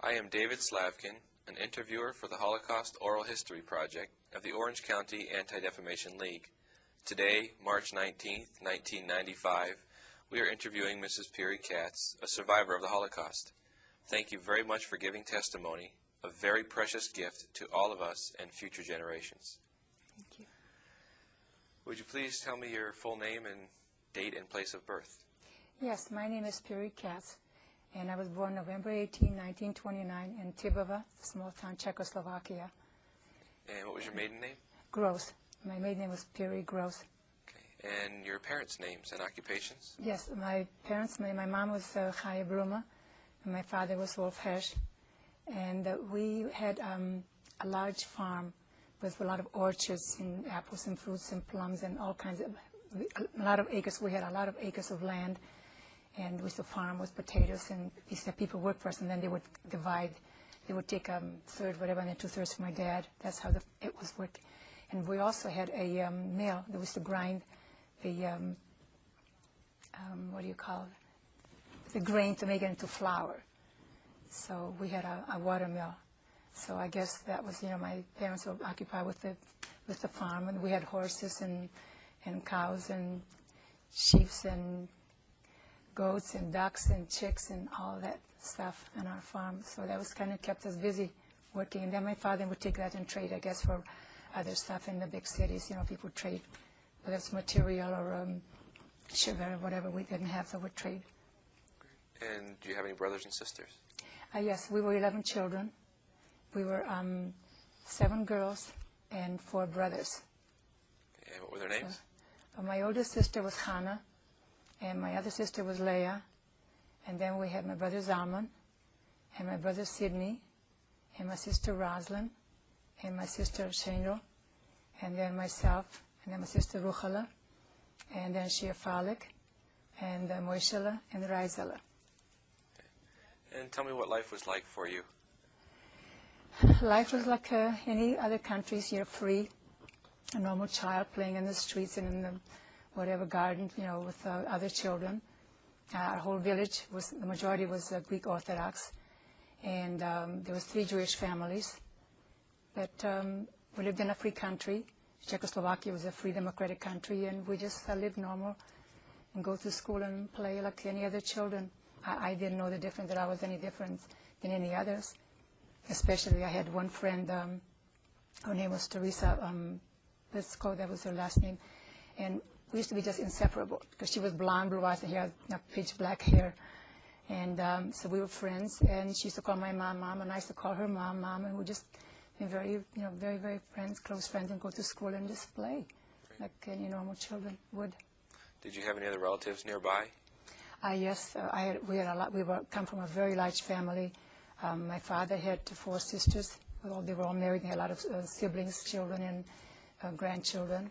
I am David Slavkin, an interviewer for the Holocaust Oral History Project of the Orange County Anti-Defamation League. Today, March 19, 1995, we are interviewing Mrs. Piri Katz, a survivor of the Holocaust. Thank you very much for giving testimony, a very precious gift to all of us and future generations. Thank you. Would you please tell me your full name and date and place of birth? Yes, my name is Piri Katz, and I was born November 18, 1929 in Tibova, small town, Czechoslovakia. And what was your maiden name? Gross. My maiden name was Piri Gross. Okay. And your parents' names and occupations? Yes, my parents, my mom was Chaya Bruma, and my father was Wolf Hesch. And we had a large farm with a lot of orchards and apples and fruits and plums and all kinds of, a lot of acres. We had a lot of acres of land, and we used to farm with potatoes, and we used to have people work for us, and then they would divide. They would take a third, whatever, and then 2/3 for my dad. That's how it was working. And we also had a mill that was to grind the, what do you call it, the grain to make it into flour. So we had a water mill. So I guess that was, my parents were occupied with the farm, and we had horses and cows and sheep and goats and ducks and chicks and all that stuff on our farm. So that was kind of kept us busy working. And then my father would take that and trade, I guess, for other stuff in the big cities. People trade, whether it's material or sugar or whatever we didn't have, so we'd trade. And do you have any brothers and sisters? Yes, we were 11 children. We were 7 girls and 4 brothers. And what were their names? My oldest sister was Hannah, and my other sister was Leah. And then we had my brother Zalman, and my brother Sidney, and my sister Roslyn, and my sister Shenro, and then myself, and then my sister Ruchala, and then Shia Falik, and Moishela, and Raizela. And tell me what life was like for you. Life was like any other countries. You're free, a normal child playing in the streets and in the whatever garden, with other children. Our whole village the majority was Greek Orthodox, and there was 3 Jewish families. But we lived in a free country. Czechoslovakia was a free democratic country, and we just lived normal and go to school and play like any other children. I didn't know the difference, that I was any different than any others. Especially, I had one friend, her name was Teresa Blitzko, that was her last name, and we used to be just inseparable, because she was blonde, blue eyes, and he had pitch black hair. And so we were friends, and she used to call my mom, Mom, and I used to call her Mom, Mom, and we just been very, very, very friends, close friends, and go to school and just play, like any normal children would. Did you have any other relatives nearby? Yes, we had a lot. We come from a very large family. My father had 4 sisters. Well, they were all married. They had a lot of siblings, children, and grandchildren.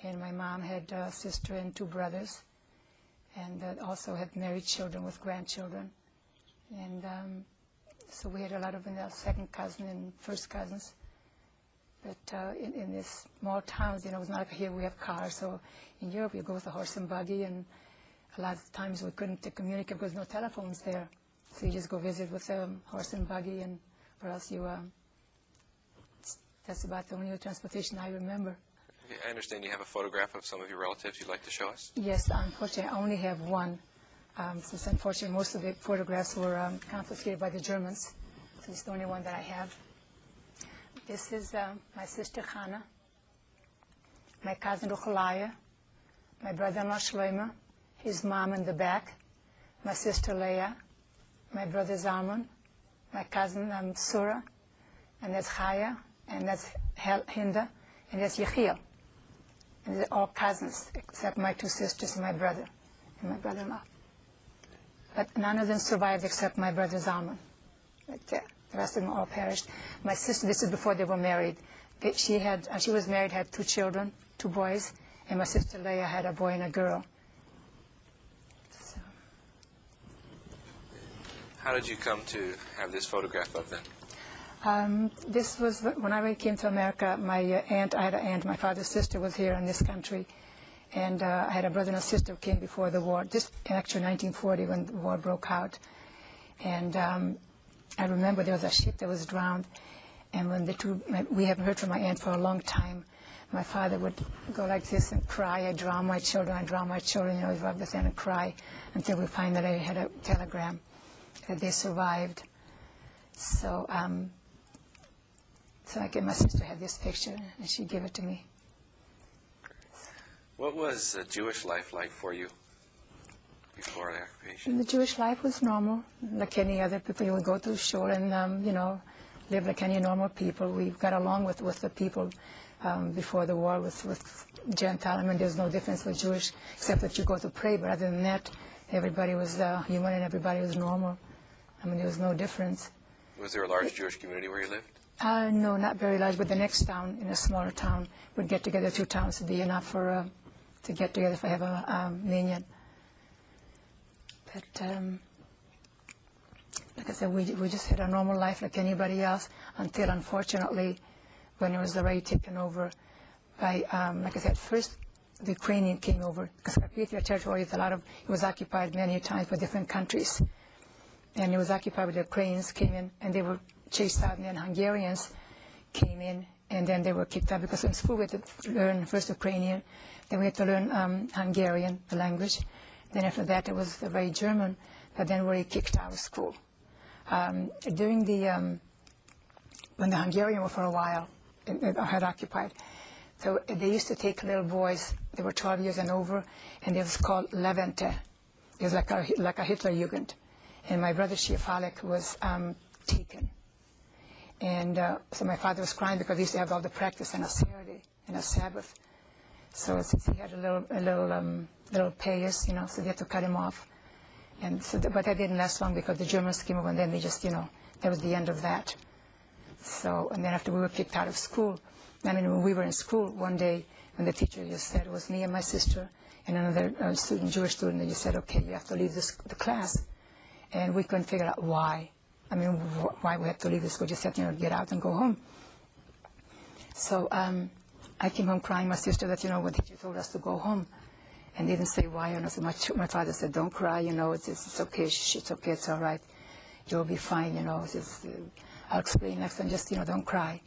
And my mom had a sister and 2 brothers, and also had married children with grandchildren. And so we had a lot of second cousin and first cousins. But in these small towns, it's not like here we have cars. So in Europe, you go with a horse and buggy, and a lot of times we couldn't communicate because no telephones there. So you just go visit with a horse and buggy, or else that's about the only transportation I remember. Okay, I understand you have a photograph of some of your relatives you'd like to show us? Yes, unfortunately, I only have one. Since unfortunately most of the photographs were confiscated by the Germans. So it's the only one that I have. This is my sister Hannah, my cousin Ruchalaya, my brother-in-law Shloima, his mom in the back, my sister Leah, my brother Zalman, my cousin Sura, and that's Chaya, and that's Hinda, and that's Yechiel. And they're all cousins, except my 2 sisters and my brother, and my brother-in-law. But none of them survived except my brother Zalman. Right there. The rest of them all perished. My sister, this is before they were married. She was married, had 2 children, 2 boys, and my sister Leah had a boy and a girl. How did you come to have this photograph of them? This was when I came to America. I had an aunt, my father's sister was here in this country, and I had a brother and a sister who came before the war, just in actually 1940 when the war broke out. And I remember there was a ship that was drowned, and when we haven't heard from my aunt for a long time, my father would go like this and cry, I drown my children, he'd rub his hand and cry until we finally had a telegram that they survived. So, my sister had this picture, and she gave it to me. What was Jewish life like for you before the occupation? The Jewish life was normal, like any other people. You would go to shul and, live like any normal people. We got along with the people before the war with Gentile. I mean, there's no difference with Jewish, except that you go to pray. But other than that, everybody was human and everybody was normal. I mean, there was no difference. Was there a large Jewish community where you lived? No, not very large, but the next town, in a smaller town, would get together. 2 towns would be enough for to get together if I have a minyan. But like I said, we just had a normal life like anybody else until, unfortunately, when it was already taken over by, like I said, first the Ukrainian came over, because Carpathia territory is it was occupied many times by different countries. And it was occupied by the Ukrainians came in, and they were chased out, and then Hungarians came in, and then they were kicked out, because in school we had to learn first Ukrainian, then we had to learn Hungarian, the language. Then after that it was very German, but then we were kicked out of school. During when the Hungarians were for a while, had occupied, so they used to take little boys, they were 12 years and over, and it was called Levente. It was like a Hitler Jugend. And my brother Shiafalek was taken. And so my father was crying because he used to have all the practice on a Saturday and a Sabbath. So since he had a little payas, so they had to cut him off. And so, but that didn't last long because the Germans came over, and then they just, that was the end of that. So, and then after we were kicked out of school, when we were in school one day, when the teacher just said it was me and my sister and another Jewish student, and you said, okay, you have to leave the class. And we couldn't figure out why. I mean, why we had to leave the school. Just said, get out and go home. So I came home crying, my sister, that, when the teacher told us to go home. And they didn't say why. And so my father said, don't cry, it's okay, it's okay, it's all right. You'll be fine, I'll explain next time, just, don't cry.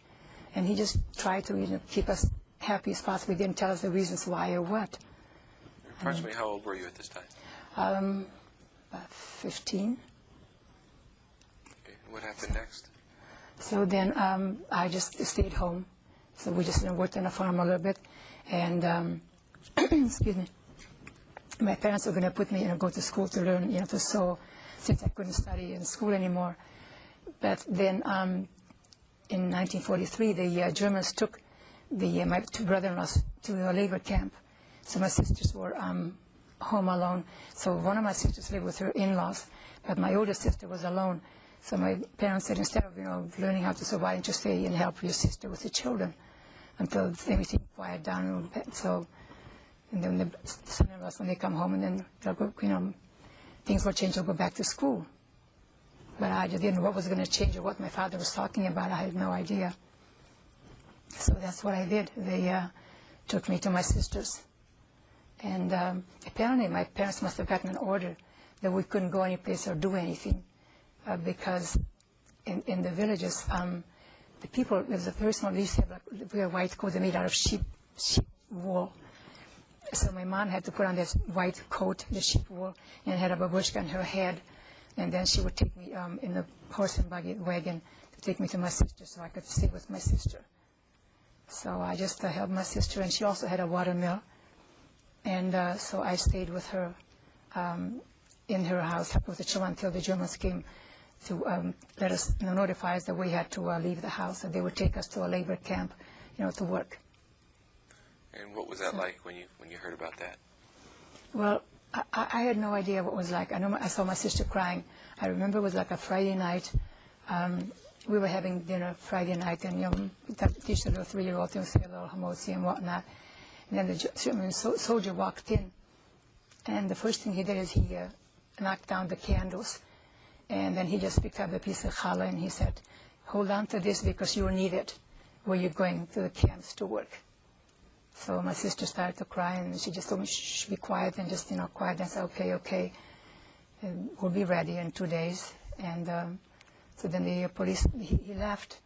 And he just tried to, keep us happy as possible. He didn't tell us the reasons why or what. Approximately how old were you at this time? About 15. Okay. What happened next? So then I just stayed home. So we just worked on a farm a little bit. And, excuse me, my parents were going to put me, go to school to learn, to sew, since I couldn't study in school anymore. But then in 1943, the Germans took my 2 brother-in-laws to a labor camp. So my sisters were home alone. So one of my sisters lived with her in-laws, but my older sister was alone. So my parents said, instead of learning how to sew, why don't you stay and help your sister with the children until everything quieted down. So, and then the son-in-laws, when they come home, and then they'll go, things will change. They'll go back to school. But I just didn't know what was going to change or what my father was talking about. I had no idea. So that's what I did. They took me to my sisters. And apparently my parents must have gotten an order that we couldn't go anyplace or do anything because in the villages, the people, there was a person who used to have wear white coats made out of sheep wool. So my mom had to put on this white coat, the sheep wool, and had a babushka on her head. And then she would take me in the horse and buggy wagon to take me to my sister so I could stay with my sister. So I just helped my sister, and she also had a watermill. And so I stayed with her in her house, helped with the children until the Germans came to let us notify us that we had to leave the house, that they would take us to a labor camp, to work. And what was that like when you heard about that? Well, I had no idea what it was like. I saw my sister crying. I remember it was like a Friday night. We were having dinner Friday night, and teach the little 3-year-old to say a little hamotzi and whatnot. And then the German soldier walked in, and the first thing he did is he knocked down the candles, and then he just picked up a piece of challah, and he said, "Hold on to this because you will need it when you're going to the camps to work." So my sister started to cry, and she just told me, "Shh, be quiet," and just quiet. And I said, "Okay, and we'll be ready in 2 days." And So then the police, he left.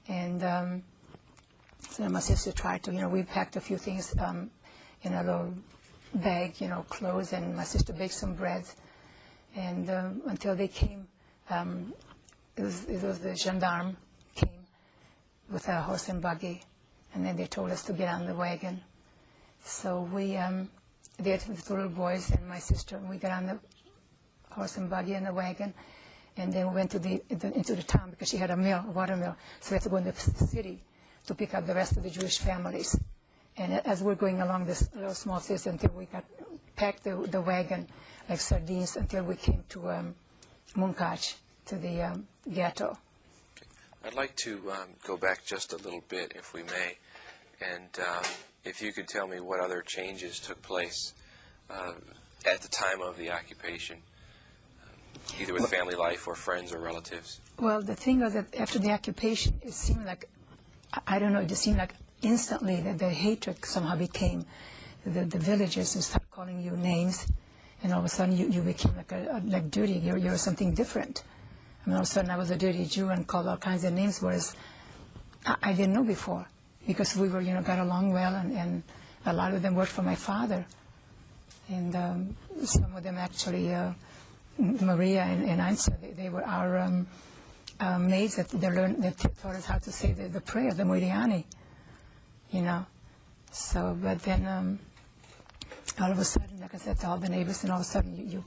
And so then my sister tried to, we packed a few things in a little bag, clothes, and my sister baked some bread. And until they came, it was the gendarme came with a horse and buggy, and then they told us to get on the wagon. So they had the little boys and my sister, and we got on the horse and buggy and the wagon, and then we went into the town because she had a water mill, so we had to go in the city to pick up the rest of the Jewish families. And as we're going along this little small city until we got packed the wagon like sardines until we came to Munkach, to the ghetto. I'd like to go back just a little bit, if we may, and if you could tell me what other changes took place at the time of the occupation, either with family life or friends or relatives. Well, the thing was that after the occupation, it seemed like, I don't know, it just seemed like instantly that the hatred somehow became, the villagers would start calling you names, and all of a sudden you became like dirty, you're something different. I mean, all of a sudden I was a dirty Jew and called all kinds of names, whereas I didn't know before, because we were, got along well, and a lot of them worked for my father. And some of them actually, Maria and Ansa, they were our maids that taught us how to say the prayer, the Muriani, So, but then all of a sudden, like I said, to all the neighbors, and all of a sudden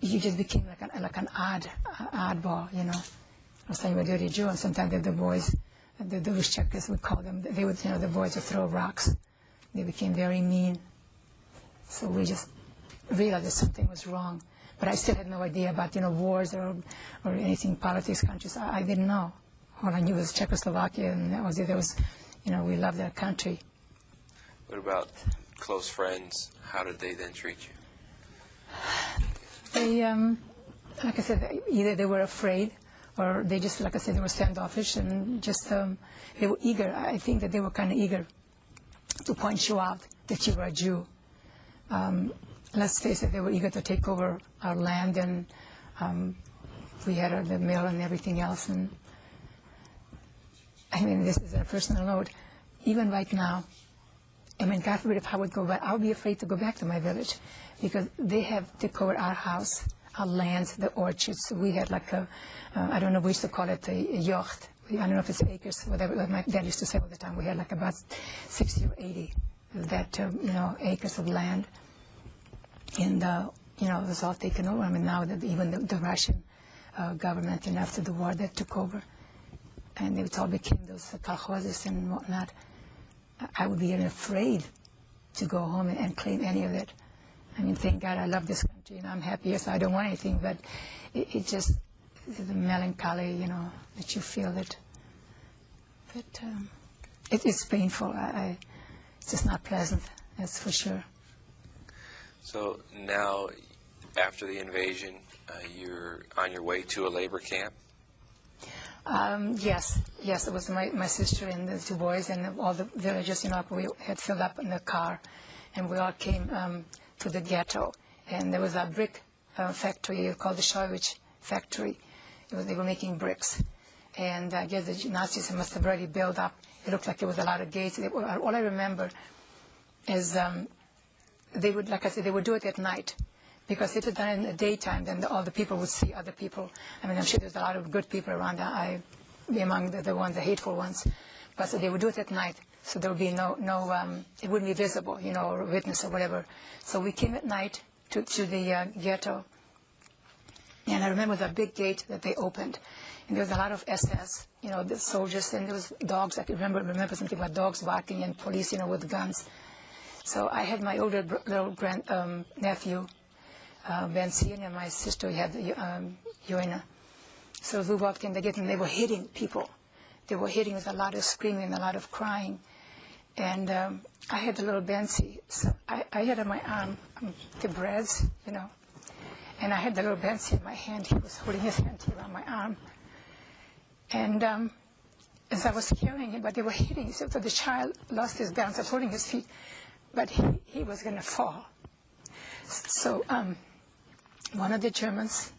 you just became like an oddball, All of a sudden you were a dirty Jew, and sometimes the boys, the Ruschekas would call them, they would, the boys would throw rocks. They became very mean. So we just realized that something was wrong. But I still had no idea about, wars or anything, politics, countries. I didn't know. All I knew was Czechoslovakia, and that was it. There was, we loved that country. What about close friends? How did they then treat you? They, like I said, either they were afraid, or they just, like I said, they were standoffish, and just, they were eager. I think that they were kind of eager to point you out that you were a Jew. Let's face it, they were eager to take over our land, and we had the mill and everything else. And I mean, this is a personal note. Even right now, I mean, God forbid if I would go back, I would be afraid to go back to my village, because they have taken over our house, our land, the orchards. We had like I don't know, we used to call it a yacht. I don't know if it's acres, whatever. Like my dad used to say all the time. We had like about 60 or 80 of that, acres of land. And, it was all taken over. I mean, now that even the Russian government, after the war, that took over, and it all became those kolkhozes and whatnot, I would be afraid to go home and claim any of it. I mean, thank God I love this country, and I'm happy here, so I don't want anything, but it just, the melancholy, that you feel it. But it's painful. It's just not pleasant, that's for sure. So now, after the invasion, you're on your way to a labor camp? Yes, it was my sister and the two boys and all the villagers, we had filled up in the car, and we all came to the ghetto. And there was a brick factory called the Shoyich factory. They were making bricks. And I guess the Nazis must have already built up. It looked like there was a lot of gates. All I remember is they would, like I said, they would do it at night. Because if it's done in the daytime, then all the people would see other people. I mean, I'm sure there's a lot of good people around among the ones, the hateful ones. But so they would do it at night. So there would be no it wouldn't be visible, or witness or whatever. So we came at night to the ghetto. And I remember the big gate that they opened. And there was a lot of SS, the soldiers, and there was dogs. I can remember something about dogs barking and police, with guns. So I had my older little nephew, Bensi, and my sister had Joanna. So as we walked in the gate, and they were hitting people. They were hitting with a lot of screaming, a lot of crying. And I had the little Bensi. So I had on my arm the breads, and I had the little Bensi in my hand. He was holding his hand here on my arm. And as I was carrying him, but they were hitting. So the child lost his balance. I was holding his feet, but he was going to fall. So one of the Germans,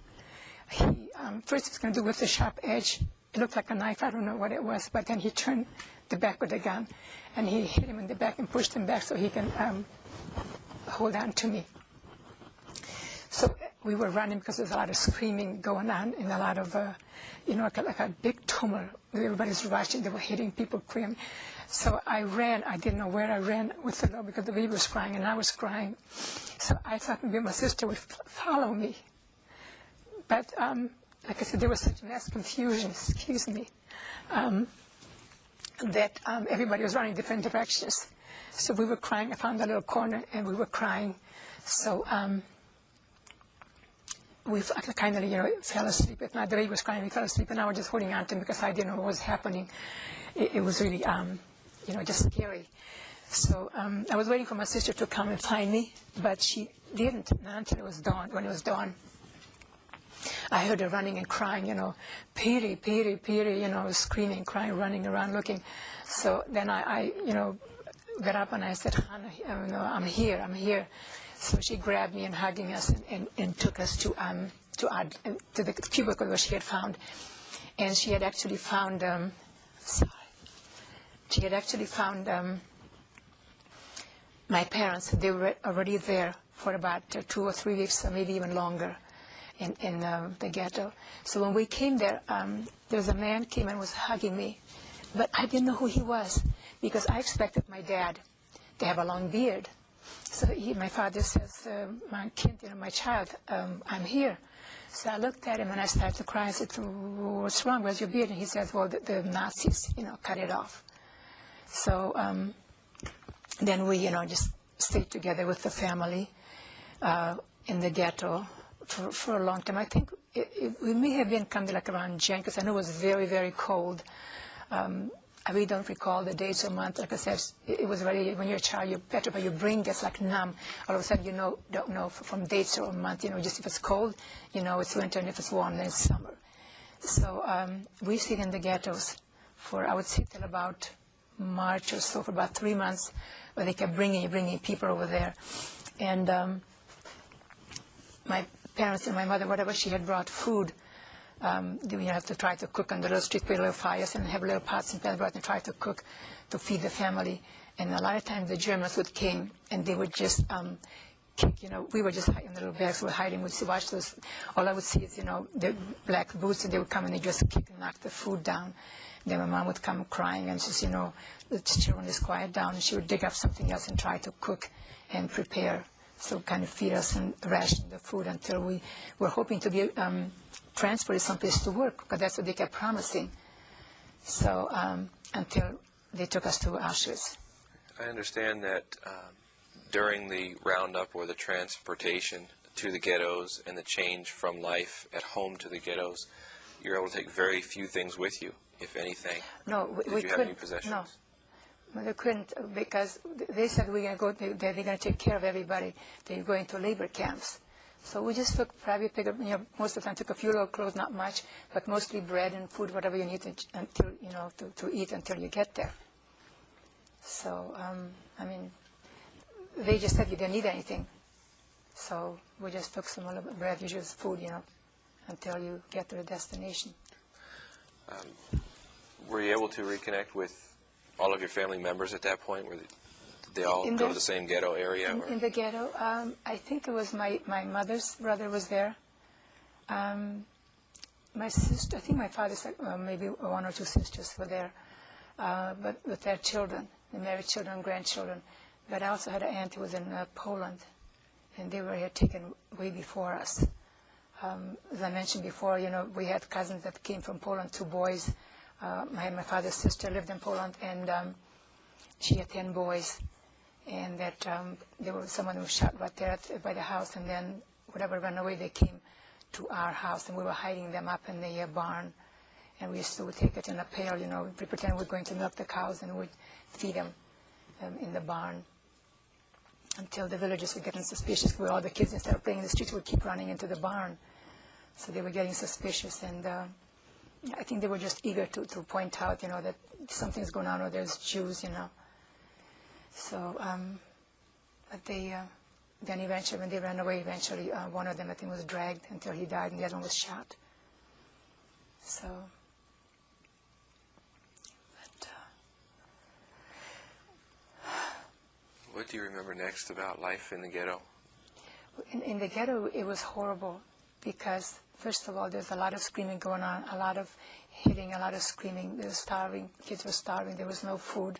he first he was going to do with the sharp edge. It looked like a knife. I don't know what it was, but then he turned the back with the gun, and he hit him in the back and pushed him back so he can hold on to me. So we were running because there was a lot of screaming going on and a lot of, like a big tumult. Everybody's rushing. They were hitting people, screaming. So I ran. I didn't know where I ran with the dog because the baby was crying and I was crying. So I thought maybe my sister would follow me. But like I said, there was such mass confusion, that everybody was running different directions. So we were crying. I found a little corner and we were crying. So we kind of, fell asleep at night. The baby was crying, we fell asleep, and I was just holding on to him because I didn't know what was happening. It was really, just scary. So I was waiting for my sister to come and find me, but she didn't, not until it was dawn. When it was dawn, I heard her running and crying, Piri, Piri, Piri, screaming, crying, running around, looking. So then I got up and I said, Hannah, I'm here. So she grabbed me and hugging us and took us to the cubicle where she had found. And she had actually found, my parents. They were already there for about 2 or 3 weeks, or maybe even longer, in the ghetto. So when we came there, there was a man came and was hugging me. But I didn't know who he was because I expected my dad to have a long beard. So my father says, my kid, my child, I'm here. So I looked at him and I started to cry. I said, what's wrong? Where's your beard? And he says, well, the Nazis, cut it off. So then we, just stayed together with the family in the ghetto for a long time. I think we may have been coming like around January, because I know it was very, very cold. I really don't recall the dates or months. Like I said, it was really, when you're a child, you're petrified, your brain gets like numb. All of a sudden, don't know from dates or months, just if it's cold, it's winter, and if it's warm, then it's summer. So we stayed in the ghettos for, I would say, till about March or so, for about 3 months, where they kept bringing people over there. And my parents and my mother, whatever she had brought food, we have to try to cook on the little street, put little fires and have little pots and pans and try to cook to feed the family. And a lot of times the Germans would came and they would just kick, we were just hiding in the little bags, we were hiding, we'd watch those. All I would see is, the black boots, and they would come and they just kick and knock the food down. Then my mom would come crying and just, the children just quiet down, and she would dig up something else and try to cook and prepare. So kind of feed us and ration the food until we were hoping to be transferred someplace to work, because that's what they kept promising. So until they took us to Auschwitz. I understand that during the roundup or the transportation to the ghettos and the change from life at home to the ghettos, you were able to take very few things with you, if anything. No, we couldn't. Did you have any possessions? No, they couldn't, because they said they're going to take care of everybody. They're going to labor camps. So we just took, probably picked up, most of the time took a few little clothes, not much, but mostly bread and food, whatever you need to eat until you get there. So, they just said you didn't need anything. So we just took some little bread, usually food, until you get to the destination. Were you able to reconnect with all of your family members at that point? Did they all go to the same ghetto area? In the ghetto, I think it was my mother's brother was there. My sister, I think my father's, maybe 1 or 2 sisters were there, but with their children, the married children, grandchildren. But I also had an aunt who was in Poland, and they were here taken way before us. As I mentioned before, we had cousins that came from Poland, 2 boys. My father's sister lived in Poland, and she had 10 boys. And that some of them were shot right there by the house, and then whatever ran away, they came to our house, and we were hiding them up in the barn. And we used to take it in a pail, we pretend we're going to milk the cows, and we'd feed them in the barn until the villagers were getting suspicious, where all the kids, instead of playing in the streets, would keep running into the barn. So they were getting suspicious, and I think they were just eager to point out, that something's going on, or there's Jews, So, but then eventually, when they ran away, one of them, I think, was dragged until he died, and the other one was shot. So, but, what do you remember next about life in the ghetto? in the ghetto, it was horrible because, first of all, there's a lot of screaming going on, a lot of hitting, a lot of screaming. They were starving. Kids were starving. There was no food.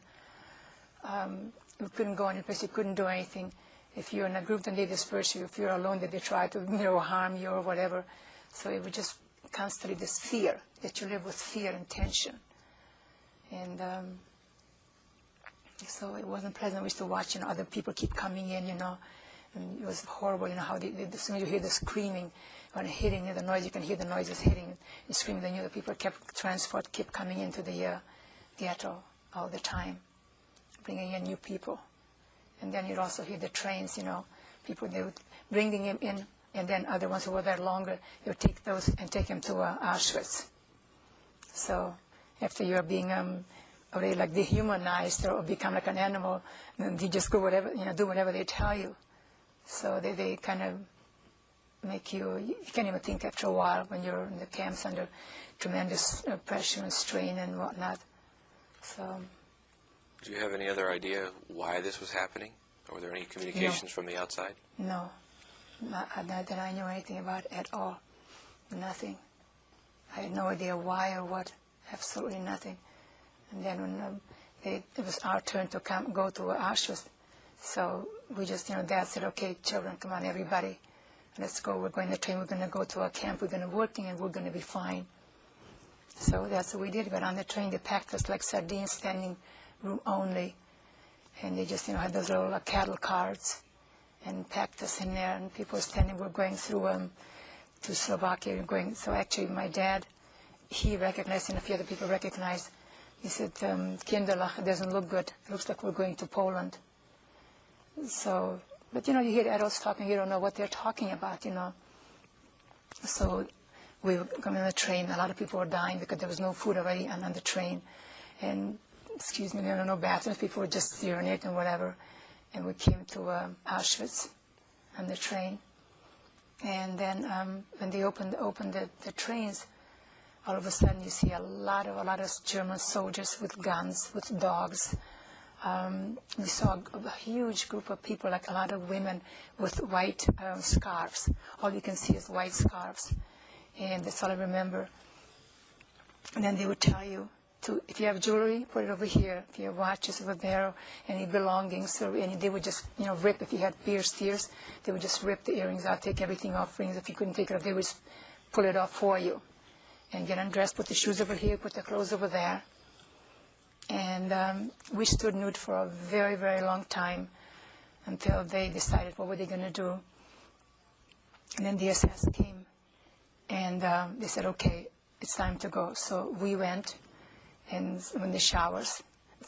You couldn't go any place. You couldn't do anything. If you're in a group, then they disperse you. If you're alone, then they try to, harm you or whatever. So it was just constantly this fear, that you live with fear and tension. And so it wasn't pleasant. We used to watch, other people keep coming in, and it was horrible, how as soon as you hear the screaming or hitting, the noise, you can hear the noises hitting and screaming. Then the people kept coming into the ghetto all the time, bringing in new people. And then you'd also hear the trains, people, they would bring them in, and then other ones who were there longer, they would take those and take them to Auschwitz. So after you're being already like dehumanized or become like an animal, and you just go whatever, do whatever they tell you. So they kind of make you can't even think after a while when you're in the camps under tremendous pressure and strain and whatnot. So. Do you have any other idea why this was happening? Or were there any communications from the outside? No. Not that I knew anything about at all. Nothing. I had no idea why or what. Absolutely nothing. And then when it was our turn to go to Auschwitz, so we just, Dad said, okay, children, come on, everybody. Let's go. We're going to train. We're going to go to a camp. We're going to work, and we're going to be fine. So that's what we did. But on the train, they packed us like sardines, standing room only. And they just, had those little cattle carts and packed us in there. And people were standing. We're going through to Slovakia. So actually, my dad, he recognized, and a few other people recognized. He said, Kinderlach, it doesn't look good. It looks like we're going to Poland. So, but you hear adults talking, you don't know what they're talking about, So we were coming on the train. A lot of people were dying because there was no food already on the train. And, there were no bathrooms. People were just urinating and whatever. And we came to Auschwitz on the train. And then when they opened the trains, all of a sudden you see a lot of German soldiers with guns, with dogs. We saw a huge group of people, like a lot of women with white scarves. All you can see is white scarves. And that's all I remember. And then they would tell you, if you have jewelry, put it over here. If you have watches over there, any belongings, they would just, rip. If you had pierced ears, they would just rip the earrings out, take everything off. Rings, if you couldn't take it off, they would pull it off for you. And get undressed, put the shoes over here, put the clothes over there. And we stood nude for a very, very long time until they decided what were they going to do. And then the SS came, and they said, okay, it's time to go. So we went, and in the showers.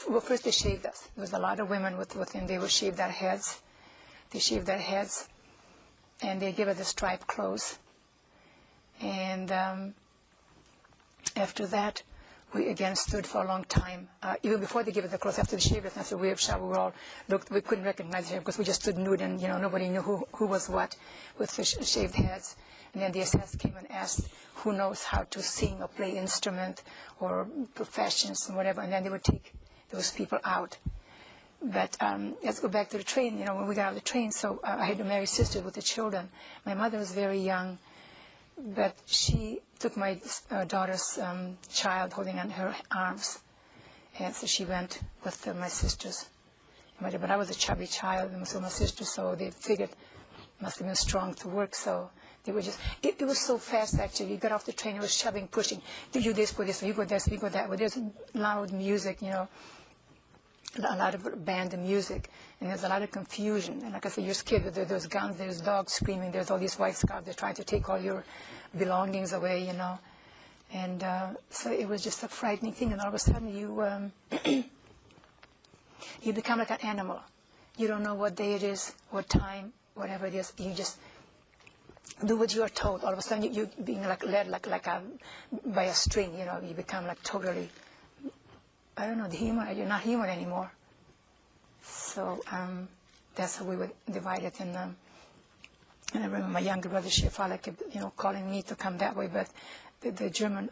Well, first they shaved us. There was a lot of women within. They would shave their heads. They shaved their heads, and they gave us the striped clothes. And after that, we again stood for a long time. Even before they gave us the clothes, after they shaved us, after we were showered, we all looked. We couldn't recognize him because we just stood nude, and nobody knew who was what with the shaved heads. And then the SS came and asked who knows how to sing or play instrument or professions and whatever, and then they would take those people out. But let's go back to the train. When we got out of the train, so I had to marry sisters with the children. My mother was very young, but she took my daughter's child holding on her arms. And so she went with my sisters. But I was a chubby child, and so my sisters, so they figured must have been strong to work, so they were just, it was so fast actually. You got off the train, it was shoving, pushing. Do you this, go this, you go this, we go that way. There's loud music, a lot of band music, and there's a lot of confusion. And like I said, you're scared. There's guns, there's dogs screaming, there's all these white scarves. They're trying to take all your belongings away, And so it was just a frightening thing. And all of a sudden you you become like an animal. You don't know what day it is, what time, whatever it is. You just do what you are told. All of a sudden you're being led by a string. You become totally, I don't know, you're not human anymore. So that's how we were divided. And I remember my younger brother, Shefala, kept, calling me to come that way, but the German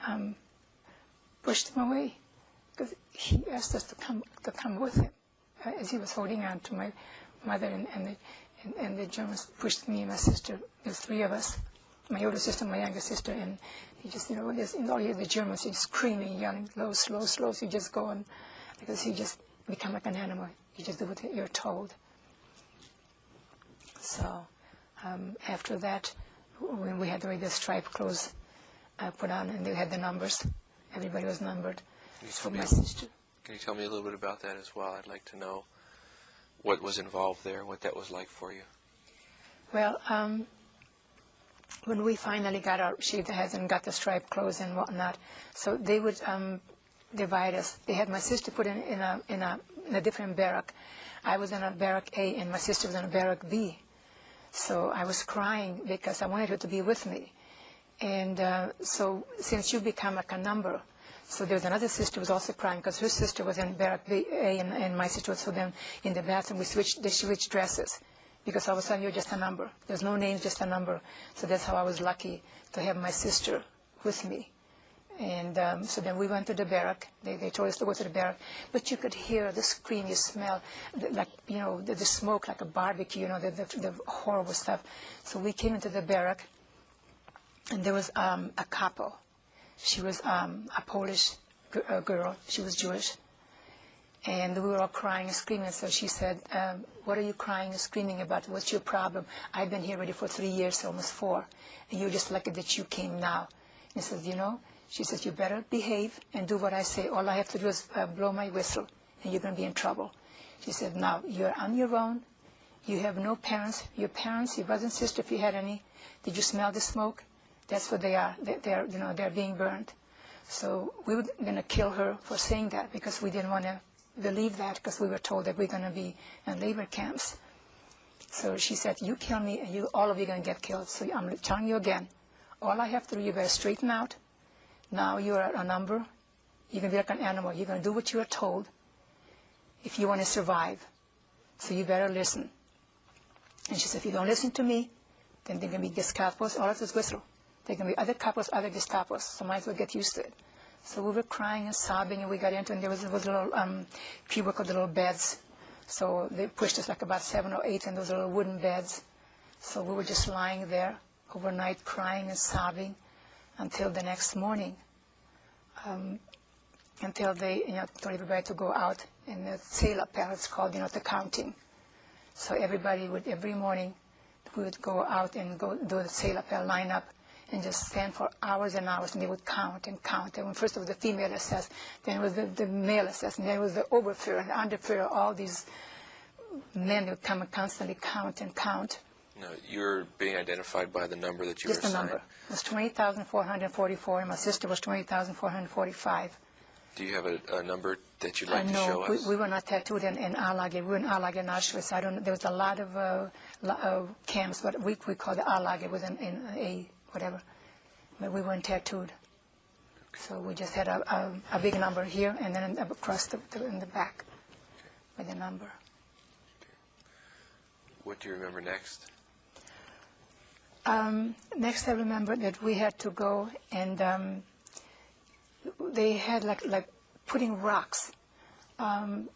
pushed him away because he asked us to come with him as he was holding on to my mother, and the Germans pushed me and my sister. There's three of us, my older sister, my younger sister, and he just, the Germans, he's screaming, yelling, slow, slow, slow. So you just go on, because you just become like an animal. You just do what you're told. So after that, when we had the stripe clothes put on, and they had the numbers, everybody was numbered. So my sister. Can you tell me a little bit about that as well? I'd like to know what was involved there, what that was like for you. Well, when we finally got our shaved heads and got the striped clothes and whatnot, so they would divide us. They had my sister put in a different barrack. I was in a barrack A, and my sister was in a barrack B. So I was crying because I wanted her to be with me. And so since you become like a number, so there was another sister who was also crying because her sister was in barrack B, A, and my sister was. So then in the bathroom they switched dresses, because all of a sudden you're just a number. There's no names, just a number. So that's how I was lucky to have my sister with me. And so then we went to the barrack. They told us to go to the barrack. But you could hear the scream, you smell, the smoke like a barbecue, the horrible stuff. So we came into the barrack, and there was a couple. She was a Polish girl. She was Jewish. And we were all crying and screaming. So she said, what are you crying and screaming about? What's your problem? I've been here already for 3 years, almost 4. And you're just lucky that you came now. And he says, she says, you better behave and do what I say. All I have to do is blow my whistle, and you're going to be in trouble. She said, now, you're on your own. You have no parents. Your parents, your brothers and sisters, if you had any, did you smell the smoke? That's what they are. They're being burned. So we were going to kill her for saying that, because we didn't want to believe that, because we were told that we're going to be in labor camps. So she said, you kill me, and all of you are going to get killed. So I'm telling you again, all I have to do, you better straighten out. Now you're a number. You're going to be like an animal. You're going to do what you are told if you want to survive. So you better listen. And she said, if you don't listen to me, then there are going to be Gestapos all of this whistle. There are going to be other couples, other Gestapos. So might as well get used to it. So we were crying and sobbing, and we got into it, and there was little cubicle, the little beds. So they pushed us like about 7 or 8 in those little wooden beds. So we were just lying there overnight, crying and sobbing until the next morning, until they told everybody to go out in the sailor it's called, the counting. So everybody would, every morning, we would go out and go do the sailor line up, and just stand for hours and hours, and they would count and count. And when first it was the female assess, then it was the male assess, and then it was the Oberführer and the Underführer. All these men would come and constantly count and count. No, you're being identified by the number that you were assigned. Just the number. It was 20,444, and my sister was 20,445. Do you have a number that you'd like to show us? No, we were not tattooed in Allage. We were in Allage in Auschwitz. There was a lot of camps, but we called it Allage. It was in a whatever, but we weren't tattooed. So we just had a big number here, and then across in the back with the number. What do you remember next? Next, I remember that we had to go, and they had like putting rocks. There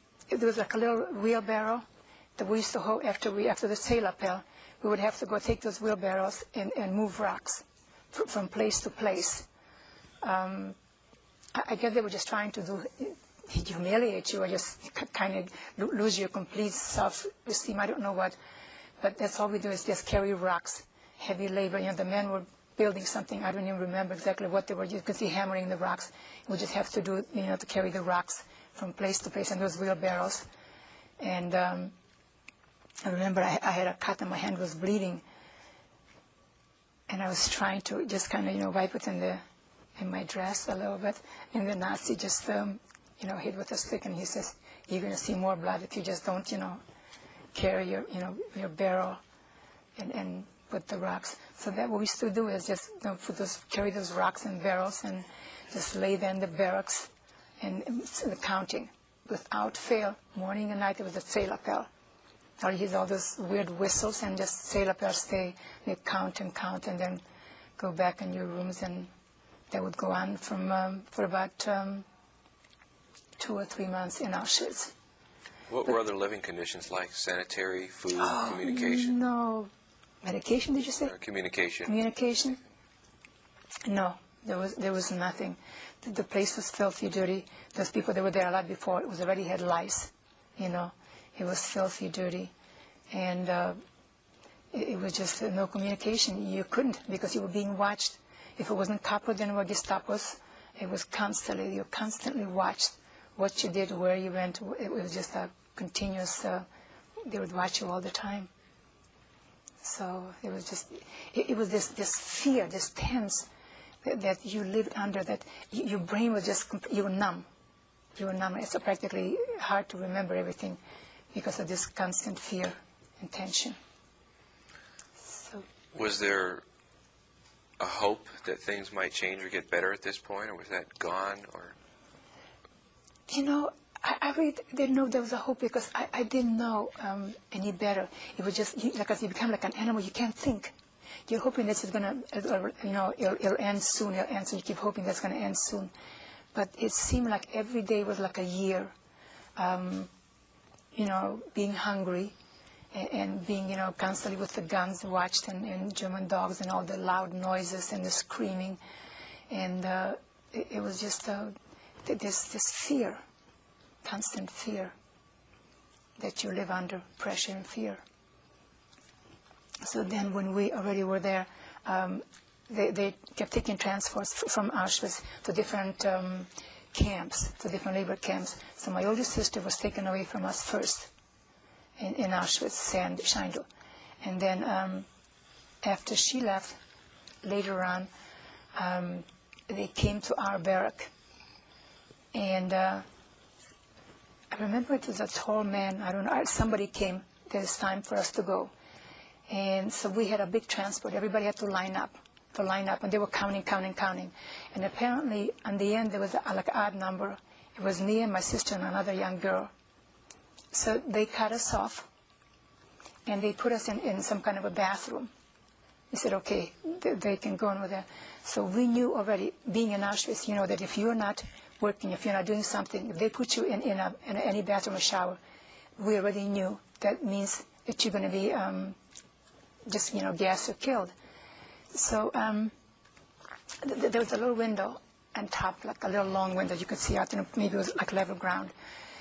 was like a little wheelbarrow that we used to hold after the sail appel. We would have to go take those wheelbarrows and move rocks from place to place. I guess they were just trying to humiliate you, or just kind of lose your complete self-esteem. I don't know what, but that's all we do is just carry rocks, heavy labor. The men were building something. I don't even remember exactly what they were. You could see hammering the rocks. We just have to do, to carry the rocks from place to place in those wheelbarrows. And I remember I had a cut and my hand was bleeding, and I was trying to just kind of, wipe it in my dress a little bit. And the Nazi just, hit with a stick, and he says, "You're going to see more blood if you just don't, carry your barrel and put the rocks." So that what we used to do is just carry those rocks in barrels and just lay them in the barracks and the counting without fail, morning and night. It was a sail appel. Or use all those weird whistles and just sail up or stay. They count and count, and then go back in your rooms and that would go on for about 2 or 3 months in Auschwitz. What were other living conditions like? Sanitary, food, communication? No. Medication, did you say? Communication. Communication? No, there was nothing. The place was filthy, dirty. Those people that were there a lot before, it was already had lice, you know. It was filthy, dirty. And it was just no communication. You couldn't, because you were being watched. If it wasn't Capo, then were Gestapos. It was constantly, you constantly watched what you did, where you went. It was just a continuous, they would watch you all the time. So it was just, it was this fear, this tense that you lived under, that your brain was just, you were numb. You were numb. It's practically hard to remember everything because of this constant fear and tension. So, was there a hope that things might change or get better at this point, or was that gone? Or you know, I really didn't know there was a hope, because I didn't know any better. It was just, like you become like an animal, you can't think. You're hoping this is going to, you know, it'll end soon, it'll end soon. You keep hoping that's going to end soon. But it seemed like every day was like a year, you know, being hungry and being, you know, constantly with the guns watched and German dogs and all the loud noises and the screaming. And it was just this fear, constant fear, that you live under pressure and fear. So then when we already were there, they kept taking transports from Auschwitz to different camps, to different labor camps. So my older sister was taken away from us first in Auschwitz, Scheindl. And then after she left, later on, they came to our barrack. And I remember it was a tall man, I don't know, somebody came, there's time for us to go. And so we had a big transport. Everybody had to line up, and they were counting. And apparently, in the end, there was like an odd number. It was me and my sister and another young girl. So they cut us off, and they put us in some kind of a bathroom. They said, okay, they can go in with that. So we knew already, being in Auschwitz, you know, that if you're not working, if you're not doing something, if they put you in any bathroom or shower, we already knew that means that you're going to be just, you know, gassed or killed. So there was a little window on top, like a little long window you could see out, and maybe it was like level ground.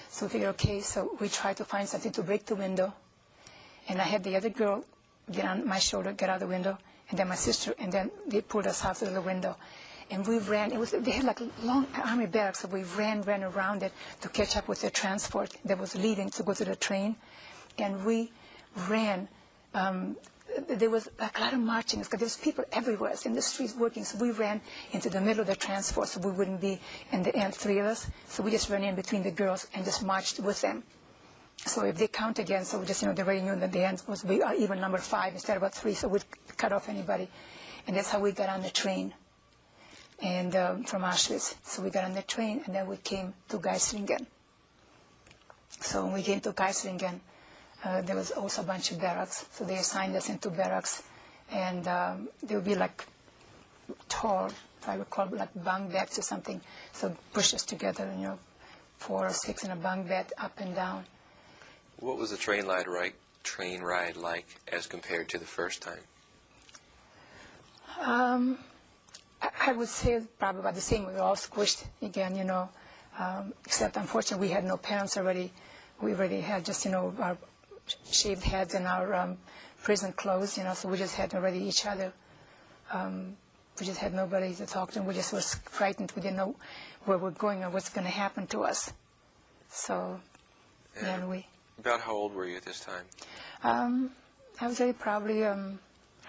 So we figured, okay, so we tried to find something to break the window. And I had the other girl get on my shoulder, get out the window, and then my sister, and then they pulled us out through the window. And we ran. They had like long army barracks, so we ran around it to catch up with the transport that was leaving to go to the train. And we ran. There was like a lot of marching, because there was people everywhere in the streets working. So we ran into the middle of the transport, so we wouldn't be in the end, 3 of us. So we just ran in between the girls and just marched with them. So if they count again, so we just, you know, they already knew that the end was we are even number 5 instead of about 3, so we'd cut off anybody. And that's how we got on the train, and from Auschwitz. So we got on the train, and then we came to Geislingen. So when we came to Geislingen, there was also a bunch of barracks. So they assigned us into barracks, and they would be like tall, if I recall, like bunk beds or something. So push us together, you know, 4 or 6 in a bunk bed, up and down. what was the train ride like as compared to the first time? I would say probably about the same. We were all squished again, you know, except unfortunately we had no parents already. We already had just, you know, our shaved heads and our prison clothes, you know, so we just had already each other. We just had nobody to talk to, and we just were frightened. We didn't know where we're going or what's going to happen to us. So, and we... About how old were you at this time? I would say probably I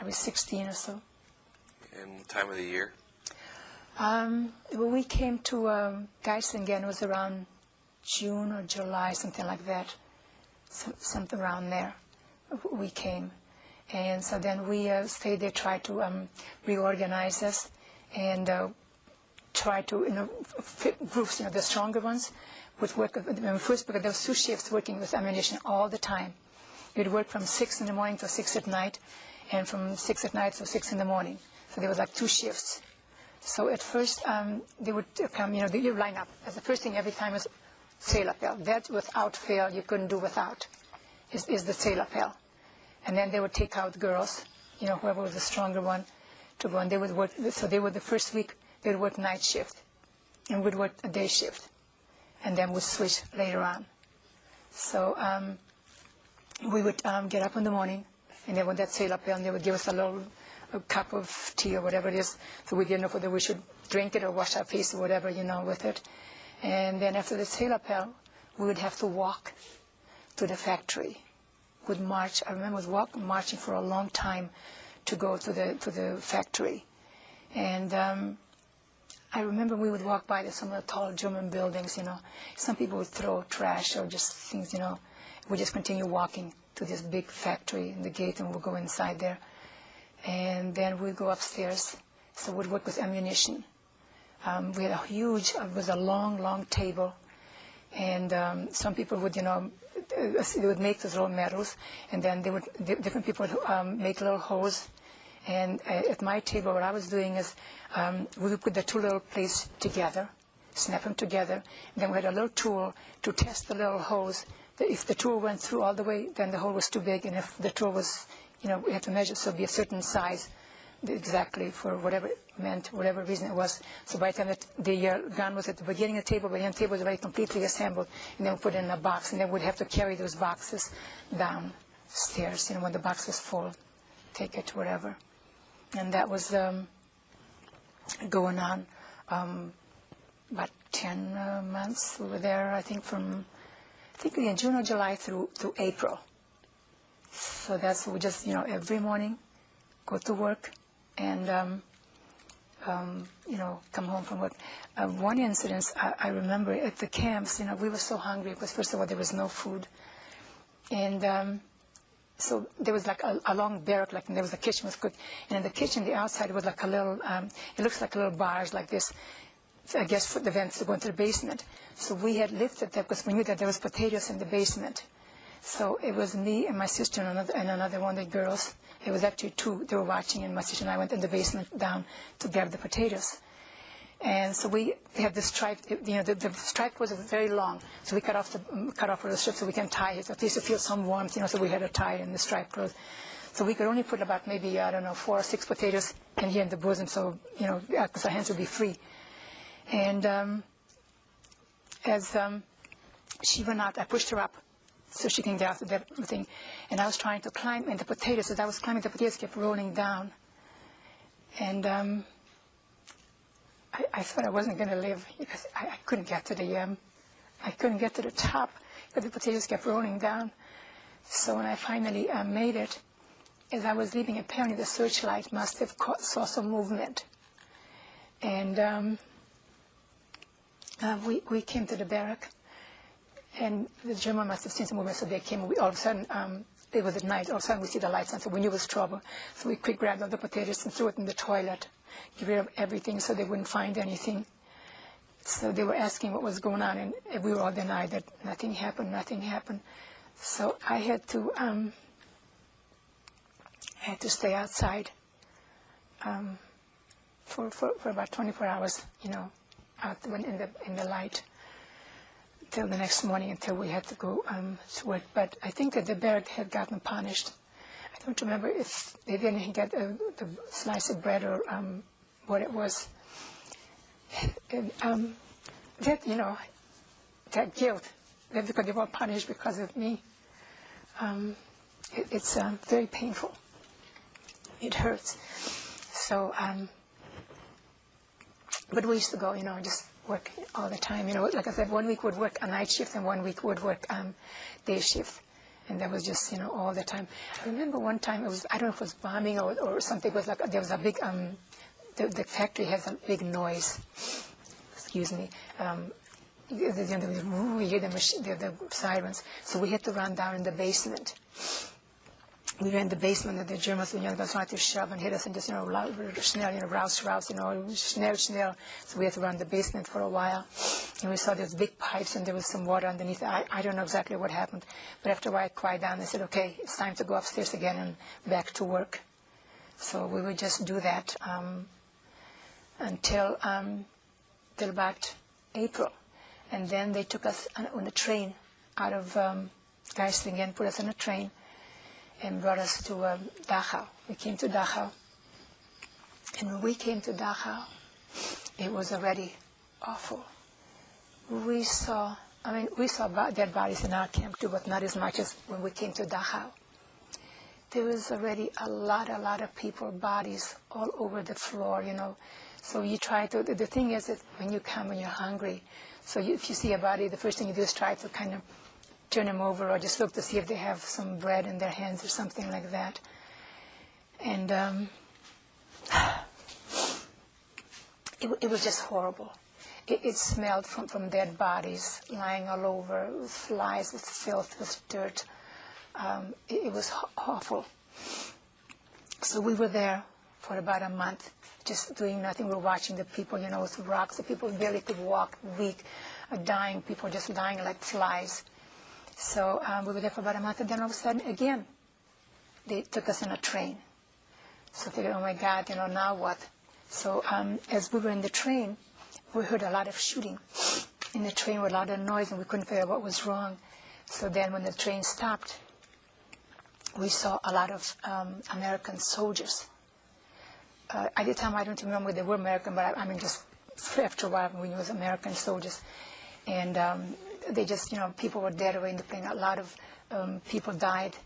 was 16 or so. And time of the year? When we came to Geislingen, it was around June or July, something like that. Something around there we came. And so then we stayed there, tried to reorganize us and try to, you know, fit groups, you know, the stronger ones would work first, because there was 2 shifts working with ammunition all the time. You'd work from 6 in the morning to 6 at night, and from 6 at night to 6 in the morning. So there was like 2 shifts. So at first, they would come, you line up. As the first thing every time was sail appel. That without fail, you couldn't do without, is the sail appel. And then they would take out girls, whoever was the stronger one, to go, and they would work. So they would, the first week, they would work night shift, and would work a day shift, and then would switch later on. So we would get up in the morning, and then when that sail appel, and they would give us a cup of tea or whatever it is, so we didn't know whether we should drink it or wash our face or whatever, with it. And then after the sail appel, we would have to walk to the factory. Would march. I remember marching for a long time to go to the factory. And I remember we would walk by some of the tall German buildings, Some people would throw trash or just things, We just continue walking to this big factory in the gate, and we'd go inside there. And then we'd go upstairs. So we'd work with ammunition. We had it was a long, long table. And some people would, they would make those little medals. And then different people would make little holes. And at my table, what I was doing is we would put the two little plates together, snap them together. And then we had a little tool to test the little holes. If the tool went through all the way, then the hole was too big. And if the tool was, we had to measure, so it'd be a certain size exactly for whatever it meant, whatever reason it was. So by the time the gun was at the beginning of the table, by the end of the table was already completely assembled, and then we put it in a box, and then we'd have to carry those boxes downstairs, when the box was full, take it wherever. And that was going on about 10 months. We were there, I think in June or July through April. So that's, we just, every morning go to work and, come home from work. One incident I remember at the camps, we were so hungry because first of all there was no food. And so there was like a long barrack, and there was a kitchen was cooked. And in the kitchen, the outside was like a little, it looks like a little bars like this, I guess for the vents to go into the basement. So we had lifted that because we knew that there was potatoes in the basement. So it was me and my sister and another one of the girls. It was actually two. They were watching, and my sister and I went in the basement down to grab the potatoes. And so we had the stripe. The stripe was very long, so we cut off the strip so we can tie it. At least to feel some warmth, So we had to tie it in the striped clothes. So we could only put about maybe 4 or 6 potatoes in here in the bosom, so because our hands would be free. And as she went out, I pushed her up so she can get out of that thing. And I was trying to climb, and the potatoes, as I was climbing, the potatoes kept rolling down. And I thought I wasn't going to live because I couldn't get to the top because the potatoes kept rolling down. So when I finally made it, as I was leaving, apparently the searchlight must have saw some movement. And we came to the barrack. And the German must have seen some movement, so they came. All of a sudden, it was at night. All of a sudden, we see the lights on, so we knew it was trouble. So we quick grabbed all the potatoes and threw it in the toilet, get rid of everything so they wouldn't find anything. So they were asking what was going on, and we were all denied that nothing happened. So I had to stay outside for about 24 hours, out in the light, till the next morning, until we had to go to work. But I think that the barrack had gotten punished. I don't remember if they didn't get the slice of bread or what it was. And, that guilt, that because they were punished because of me, it's very painful. It hurts. So, but we used to go, just work all the time. Like I said, 1 week would work a night shift and 1 week would work day shift. And that was just, all the time. I remember one time it was, I don't know if it was bombing or something. It was like, there was a big, the factory has a big noise. Excuse me. We hear the sirens. So we had to run down in the basement. We were in the basement, and the Germans, was trying to shove and hit us and just, schnell, rouse, schnell. So we had to run the basement for a while. And we saw these big pipes, and there was some water underneath. I don't know exactly what happened. But after a while, I quiet down and said, okay, it's time to go upstairs again and back to work. So we would just do that until till about April. And then they took us on a train out of Geislingen, put us on a train, and brought us to Dachau. We came to Dachau. And when we came to Dachau, it was already awful. We saw dead bodies in our camp too, but not as much as when we came to Dachau. There was already a lot of people, bodies all over the floor, So you try to, the thing is that when you come and you're hungry, so if you see a body, the first thing you do is try to kind of turn them over or just look to see if they have some bread in their hands or something like that. And it was just horrible. It smelled from dead bodies lying all over, with flies, with filth, with dirt. It was awful. So we were there for about a month, just doing nothing. We were watching the people, with rocks. The people barely could walk, weak, dying. People just dying like flies. So we were there for about a month, and then all of a sudden, again, they took us on a train. So I figured, oh my God, now what? So as we were in the train, we heard a lot of shooting in the train with a lot of noise, and we couldn't figure out what was wrong. So then when the train stopped, we saw a lot of American soldiers. At the time, I don't remember they were American, but just after a while, we knew it was American soldiers. And they just, people were dead away in the plane. A lot of people died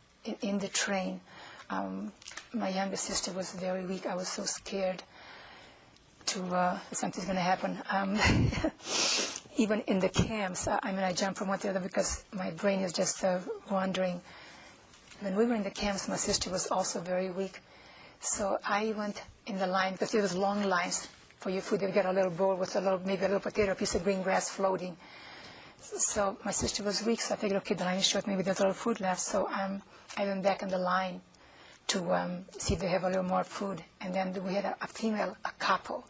in the train. My younger sister was very weak. I was so scared something's going to happen. Even in the camps, I jumped from one to the other because my brain is just wandering. When we were in the camps, my sister was also very weak. So I went in the line, because there was long lines for your food. They would get a little bowl with maybe a little potato, a piece of green grass floating. So my sister was weak, so I figured, okay, the line is short, maybe there's a little food left. So I went back in the line to see if they have a little more food. And then we had a female, a couple.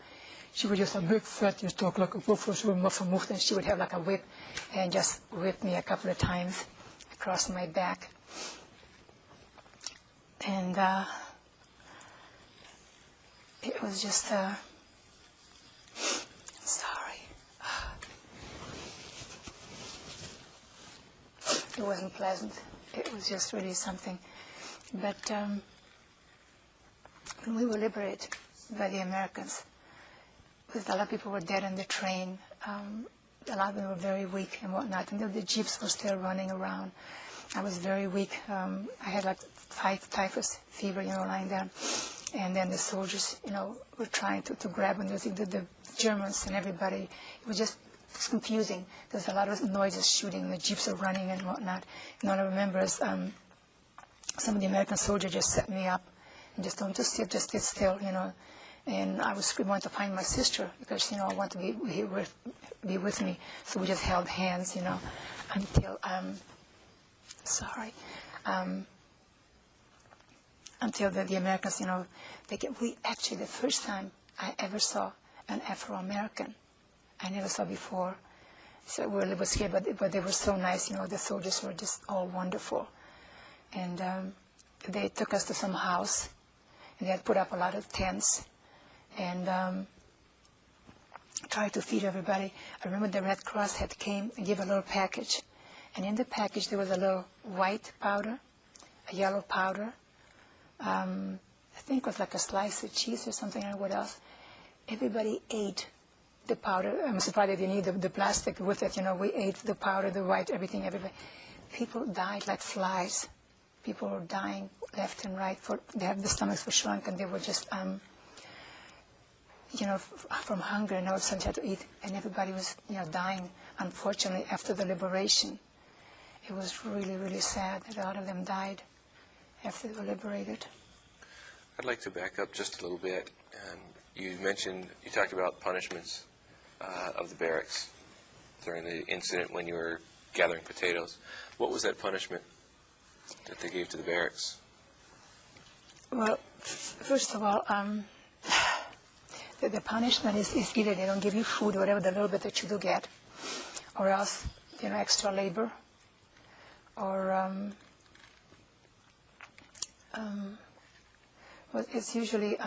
She was just a big fat, just talk like a buffalo, she would move, and she would have like a whip and just whip me a couple of times across my back. And it was just, sorry. It wasn't pleasant. It was just really something. But when we were liberated by the Americans, because a lot of people were dead on the train, a lot of them were very weak and whatnot, and the jeeps were still running around. I was very weak. I had like typhus fever, lying there. And then the soldiers, were trying to grab me. The Germans and everybody. It was just confusing. There was a lot of noises, shooting. The jeeps are running and whatnot. And all I remember is some of the American soldiers just set me up and just don't just sit still, And I was screaming, to find my sister because, I want to be with me. So we just held hands, until, until the Americans, actually the first time I ever saw an Afro-American. I never saw before. So we were a little bit scared, but they were so nice, the soldiers were just all wonderful. And they took us to some house, and they had put up a lot of tents, and tried to feed everybody. I remember the Red Cross had came and gave a little package. And in the package there was a little white powder, a yellow powder, I think it was like a slice of cheese or something, or what else. Everybody ate the powder. I'm surprised they didn't eat the plastic with it. We ate the powder, the white, everything, everybody. People died like flies. People were dying left and right. The stomachs were shrunk, and they were just, from hunger, and all of a sudden had to eat. And everybody was, dying, unfortunately, after the liberation. It was really, really sad that a lot of them died after they were liberated. I'd like to back up just a little bit. You talked about punishments of the barracks during the incident when you were gathering potatoes. What was that punishment that they gave to the barracks? Well, first of all, the punishment is either they don't give you food, whatever the little bit that you do get, or else, extra labor, or well, it's usually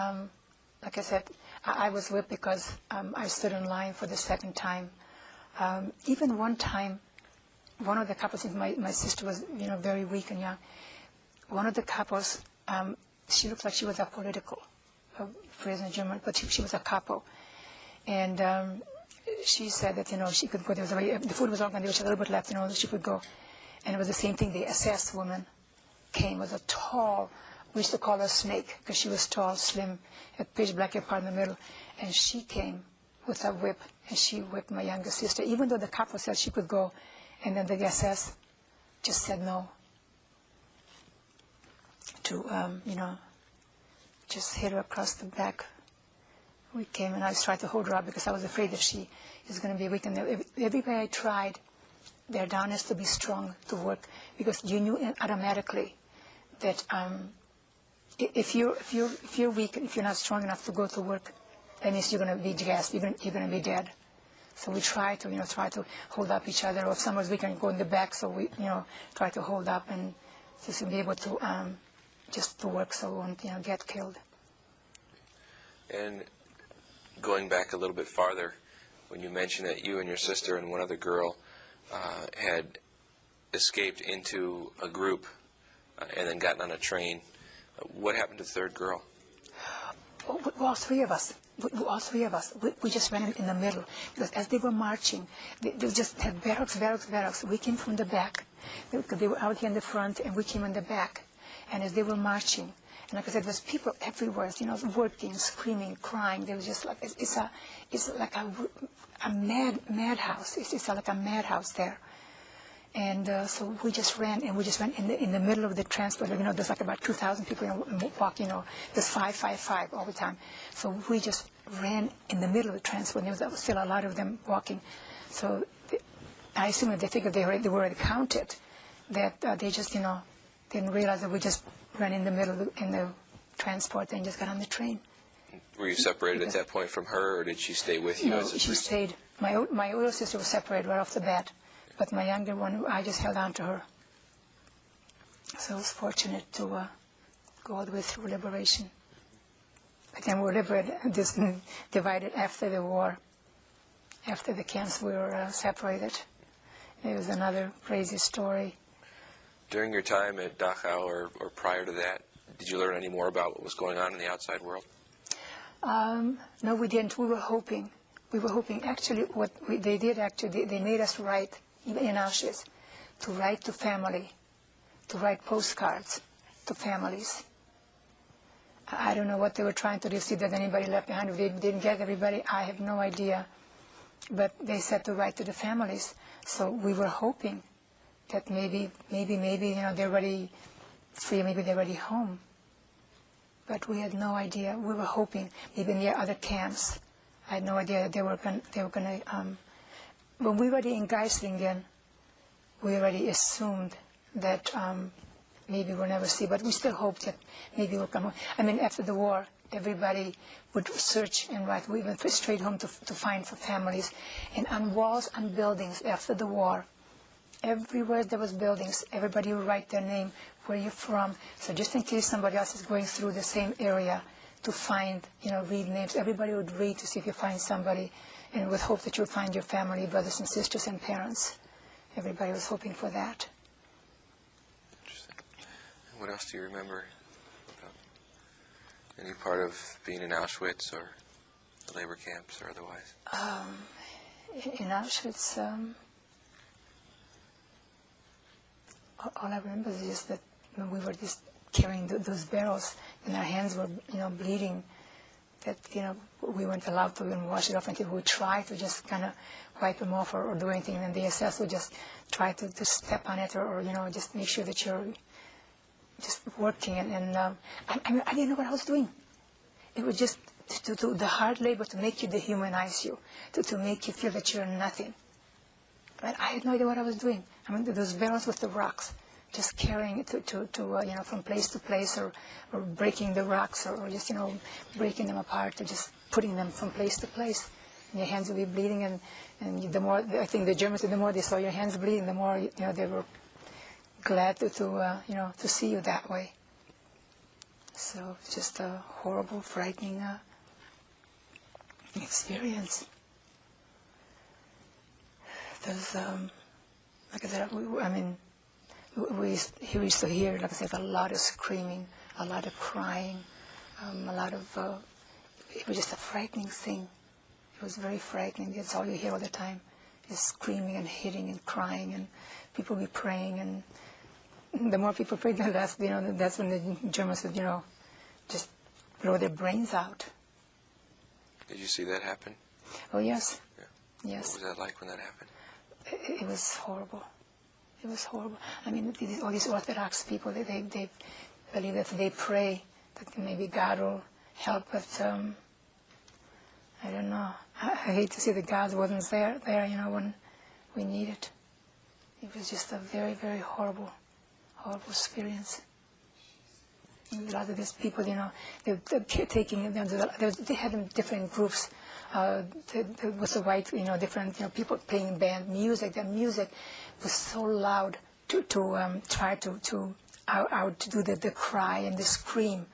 like I said, I was whipped because I stood in line for the second time. Even one time, one of the couples, since my sister was, very weak and young, one of the couples, she looked like she was a political phrase in German, but she was a couple. And she said that, she could go. The food was all gone. There was a little bit left, she could go. And it was the same thing. The SS woman came, was a tall, we used to call her Snake, because she was tall, slim, had pitch black hair part in the middle. And she came with a whip, and she whipped my younger sister, even though the couple said she could go. And then the SS just said no to, just hit her across the back. We came, and I tried to hold her up because I was afraid that she is going to be weak. And everybody I tried, their down is to be strong, to work, because you knew automatically that if you're weak, if you're not strong enough to go to work, that means you're going to be gassed, you're going to be dead. So we try to hold up each other. Or if someone's weak, and go in the back, so we try to hold up and just to be able to just to work, so we won't get killed. And going back a little bit farther, when you mentioned that you and your sister and one other girl had escaped into a group and then gotten on a train, what happened to the third girl? All three of us. We just ran in the middle, because as they were marching, they just had barracks. We came from the back. They were out here in the front, and we came in the back. And as they were marching, and like I said, there's people everywhere, working, screaming, crying. There was just like it's like a madhouse. It's like a madhouse there. And so we just ran in the middle of the transport. There's like about 2,000 people walking. There's 5 all the time. So we just ran in the middle of the transport. And there was still a lot of them walking. So I assume that they figured they were already counted. That they just didn't realize that we just ran in the middle in the transport and just got on the train. Were you separated at that point from her, or did she stay with you? No, she stayed. My older sister was separated right off the bat. But my younger one, I just held on to her. So I was fortunate to go all the way through liberation. But then we were liberated, divided after the war. After the camps, we were separated. It was another crazy story. During your time at Dachau or prior to that, did you learn any more about what was going on in the outside world? No, we didn't. We were hoping. Actually, what they did, they made us write, even in Auschwitz, to write to family, to write postcards to families. I don't know what they were trying to do, see that anybody left behind. If they didn't get everybody, I have no idea. But they said to write to the families. So we were hoping that maybe, they're already free, maybe they're already home. But we had no idea. We were hoping maybe near other camps. I had no idea that they were going to. When we were in Geislingen, we already assumed that maybe we'll never see, but we still hoped that maybe we'll come home. I mean, after the war, everybody would search and write. We went straight home to find for families. And on walls, on buildings after the war, everywhere there was buildings, everybody would write their name, where you're from. So just in case somebody else is going through the same area to find, read names, everybody would read to see if you find somebody, and with hope that you'll find your family, brothers and sisters and parents. Everybody was hoping for that. Interesting. What else do you remember about any part of being in Auschwitz or the labor camps or otherwise? In Auschwitz, all I remember is just that when we were just carrying those barrels and our hands were, bleeding, that, we weren't allowed to even wash it off until we would try to just kind of wipe them off or do anything. And the SS would just try to step on it or just make sure that you're just working. And I didn't know what I was doing. It was just to do the hard labor to make you dehumanize you, to make you feel that you're nothing. But I had no idea what I was doing. I mean, those barrels with the rocks, just carrying it to from place to place, or breaking the rocks, or just breaking them apart, or just putting them from place to place. And your hands will be bleeding, and the more, I think the Germans, the more they saw your hands bleeding, the more they were glad to see you that way. So it's just a horrible, frightening experience. There's, like I said, we used to hear, like I said, a lot of screaming, a lot of crying, a lot of, it was just a frightening thing. It was very frightening. That's all you hear all the time, is screaming and hitting and crying, and people be praying, and the more people prayed, the less, that's when the Germans would, just blow their brains out. Did you see that happen? Oh, yes. Yeah. Yes. What was that like when that happened? It was horrible. It was horrible. I mean, all these Orthodox people, they believe that if they pray, that maybe God will help, but I don't know. I hate to see that God wasn't there, when we need it. It was just a very, very horrible experience. A lot of these people, they're taking, they had different groups with the white, different, people playing band music. That music was so loud to try to do the cry and the scream.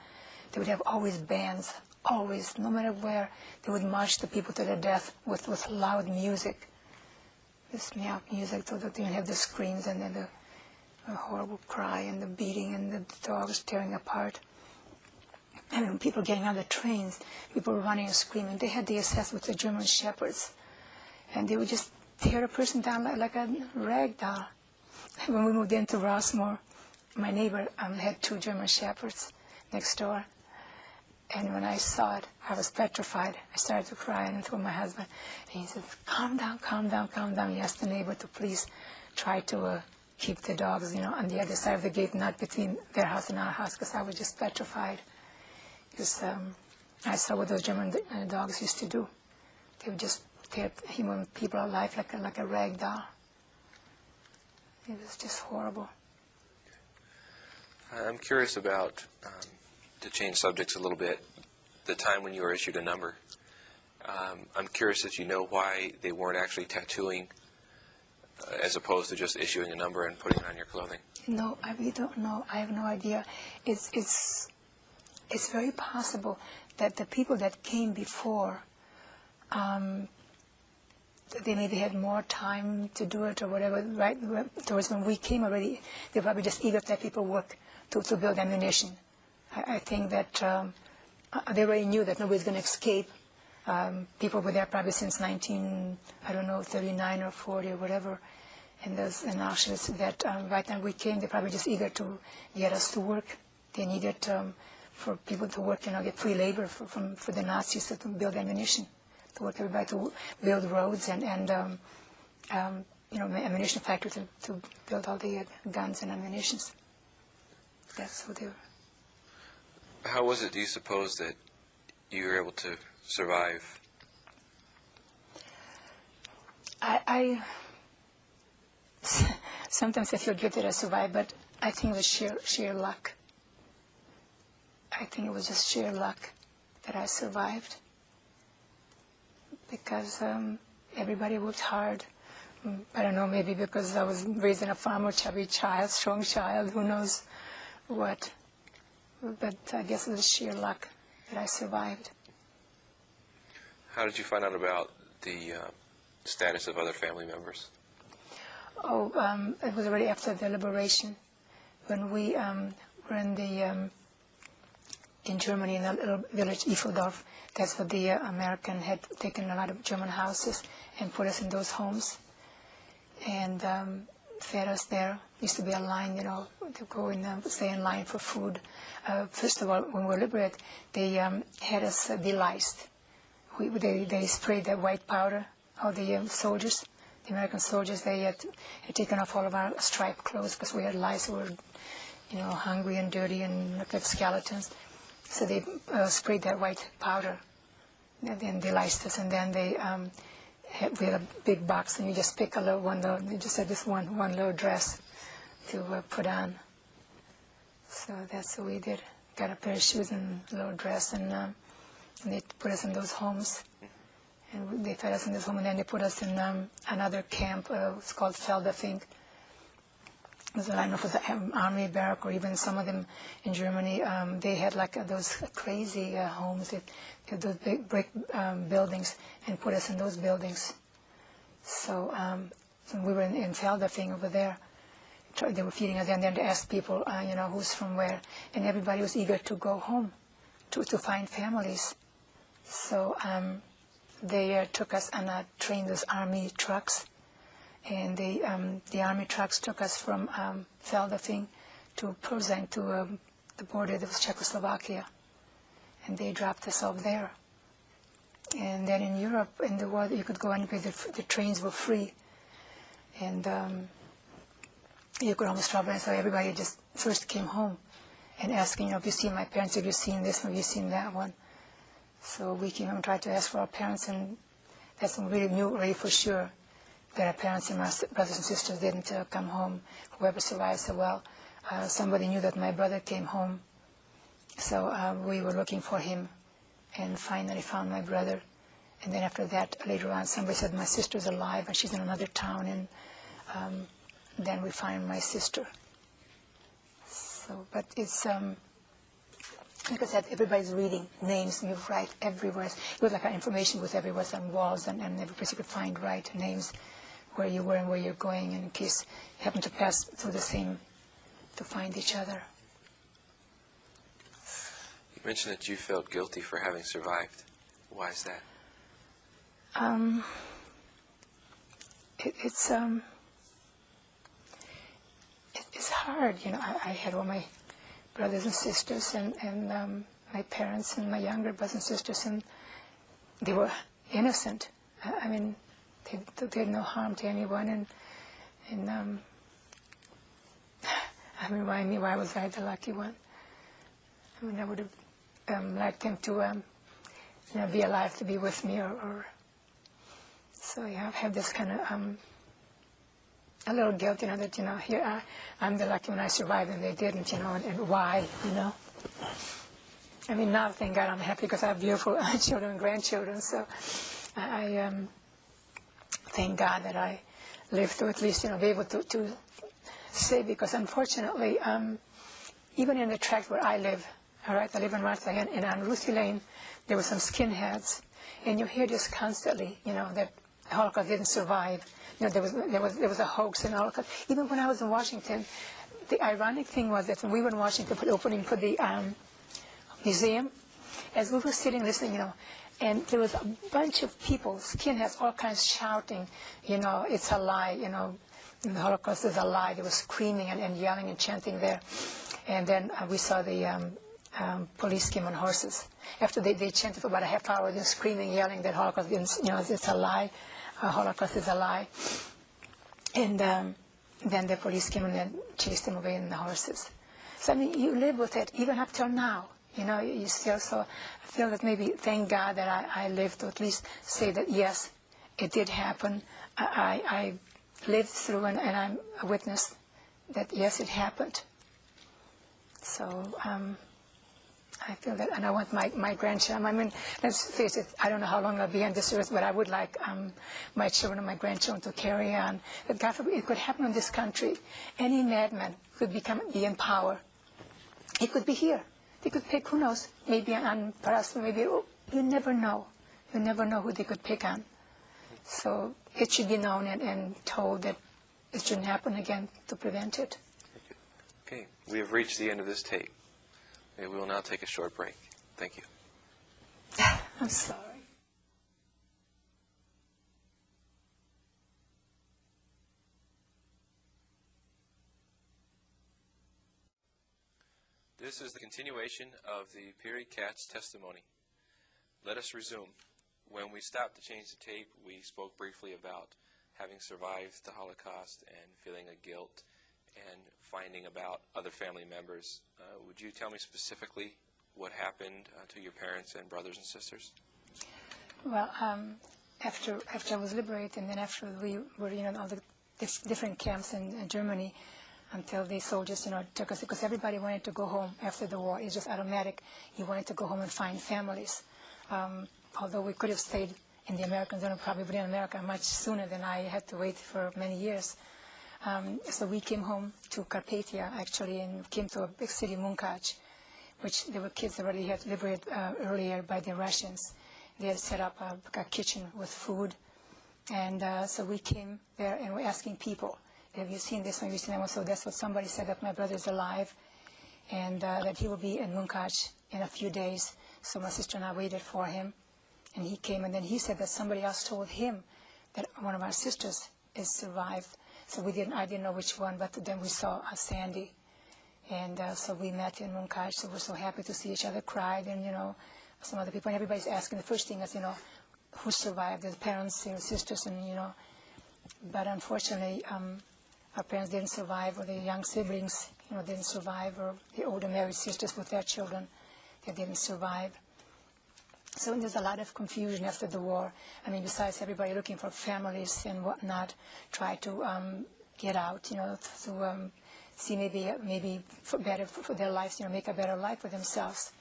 They would have always bands, always, no matter where. They would march the people to their death with loud music. This music, so that they would have the screams and then the horrible cry and the beating and the dogs tearing apart. I mean, people getting on the trains, people running and screaming. They had the access with the German shepherds, and they would just tear a person down like a rag doll. When we moved into Rossmore, my neighbor had 2 German shepherds next door, and when I saw it, I was petrified. I started to cry, and I told my husband, and he said, calm down, calm down, calm down. He asked the neighbor to please try to keep the dogs, on the other side of the gate, not between their house and our house, because I was just petrified. Because I saw what those German dogs used to do. They would just tear human people alive like a rag doll. It was just horrible. I'm curious about, to change subjects a little bit, the time when you were issued a number. I'm curious if you know why they weren't actually tattooing as opposed to just issuing a number and putting it on your clothing. No, I really don't know. I have no idea. It's very possible that the people that came before, they maybe had more time to do it or whatever, right? Towards when we came already, they probably just eager that people work to build ammunition. I think that they already knew that nobody's going to escape. People were there probably since 39 or 40 or whatever. And there's an Auschwitz that right now we came, they're probably just eager to get us to work. They needed for people to work, get free labor for the Nazis to build ammunition, to work everybody to build roads and ammunition factories to build all the guns and ammunitions. That's what they were. How was it, do you suppose, that you were able to survive? I sometimes I feel guilty that I survived, but I think it was sheer luck. I think it was just sheer luck that I survived, because everybody worked hard. I don't know, maybe because I was raised in a farmer, chubby child, strong child, who knows what. But I guess it was sheer luck that I survived. How did you find out about the status of other family members? Oh, it was already after the liberation, when we were in Germany, in a little village, Ifeldorf. That's where the American had taken a lot of German houses and put us in those homes, and fed us there. Used to be a line, to go and stay in line for food. First of all, when we were liberated, they had us deliced. They sprayed that white powder. All the soldiers, the American soldiers, they had taken off all of our striped clothes because we had lice who were, hungry and dirty and looked like skeletons. So they sprayed that white powder, and then they liced us, and then we had a big box, and you just pick a little one. They just had this one little dress to put on. So that's what we did. Got a pair of shoes and a little dress, and they put us in those homes. And they fed us in this home, and then they put us in another camp. It's called Feldafing. I don't know if it was the army barrack or even some of them in Germany. They had like those crazy homes. They had those big brick buildings and put us in those buildings. So we were in Feldafing over there. They were feeding us, and then they asked people, who's from where, and everybody was eager to go home to find families. So they took us on a train, those army trucks. And the army trucks took us from Feldafing to Plzeň, to the border that was Czechoslovakia. And they dropped us off there. And then in Europe, in the world, you could go anywhere. The trains were free. And you could almost travel. And so everybody just first came home and asking, have you seen my parents? Have you seen this one? Have you seen that one? So we came home and tried to ask for our parents. And that's when we really knew already for sure that our parents and my brothers and sisters didn't come home. Whoever survived said, well, somebody knew that my brother came home. So we were looking for him and finally found my brother. And then after that, later on, somebody said, my sister's alive and she's in another town. And then we find my sister. So, but it's, like I said, everybody's reading names, and you write everywhere. It was like our information was everywhere on walls, and every place you could find, write names, where you were and where you're going, and in case you happen to pass through the same, to find each other. You mentioned that you felt guilty for having survived. Why is that? It's hard, I had all my brothers and sisters and my parents and my younger brothers and sisters, and they were innocent. I mean, they did no harm to anyone, and I mean, why was I the lucky one? I mean, I would have liked them to, be alive to be with me, or so I have this kind of a little guilt, that here I'm the lucky one, I survived and they didn't, and why, I mean, now thank God I'm happy because I have beautiful children and grandchildren, so I thank God that I lived to at least, be able to say, because unfortunately, even in the tract where I live, all right, I live in Rotterdam, and on Ruthie Lane, there were some skinheads, and you hear this constantly, that the Holocaust didn't survive. There was a hoax in Holocaust. Even when I was in Washington, the ironic thing was that when we were in Washington for the opening for the museum, as we were sitting listening, and there was a bunch of people, skinheads, all kinds shouting, it's a lie, the Holocaust is a lie. They were screaming and yelling and chanting there. And then we saw the police came on horses. After they chanted for about a half hour, they're screaming, yelling that Holocaust didn't, it's a lie. Holocaust is a lie. And then the police came and then chased them away in the horses. So, I mean, you live with it even up till now. You still, so I feel that maybe, thank God that I lived to at least say that, yes, it did happen. I lived through and I'm a witness that, yes, it happened. So I feel that, and I want my grandchildren. I mean, let's face it, I don't know how long I'll be on this earth, but I would like my children and my grandchildren to carry on. That God forbid, it could happen in this country. Any madman could be in power. It could be here. They could pick, who knows, maybe on Parasol, maybe, you never know. You never know who they could pick on. So it should be known and told that it shouldn't happen again to prevent it. Okay, we have reached the end of this tape. We will now take a short break. Thank you. I'm sorry. This is the continuation of the Piri Katz testimony. Let us resume. When we stopped to change the tape, we spoke briefly about having survived the Holocaust and feeling a guilt and finding about other family members. Would you tell me specifically what happened to your parents and brothers and sisters? Well, after I was liberated, and then after we were, in all the different camps in Germany, until the soldiers, took us, because everybody wanted to go home after the war. It's just automatic. You wanted to go home and find families. Although we could have stayed in the American zone, probably in America much sooner than I had to wait for many years. So we came home to Carpathia, actually, and came to a big city, Munkac, which there were kids already had liberated earlier by the Russians. They had set up a kitchen with food. And so we came there and we're asking people, have you seen this one? Have you seen that one? So that's what somebody said, that my brother's alive and that he will be in Munkac in a few days. So my sister and I waited for him. And he came, and then he said that somebody else told him that one of our sisters is survived. So I didn't know which one, but then we saw Sandy. And so we met in Munkac, so we're so happy to see each other, cried, and, some other people. And everybody's asking, the first thing is, who survived, the parents, sisters, and, But unfortunately, our parents didn't survive, or the young siblings, didn't survive, or the older married sisters with their children, they didn't survive. So there's a lot of confusion after the war. I mean, besides everybody looking for families and whatnot, try to get out, to see maybe for better for their lives, make a better life for themselves.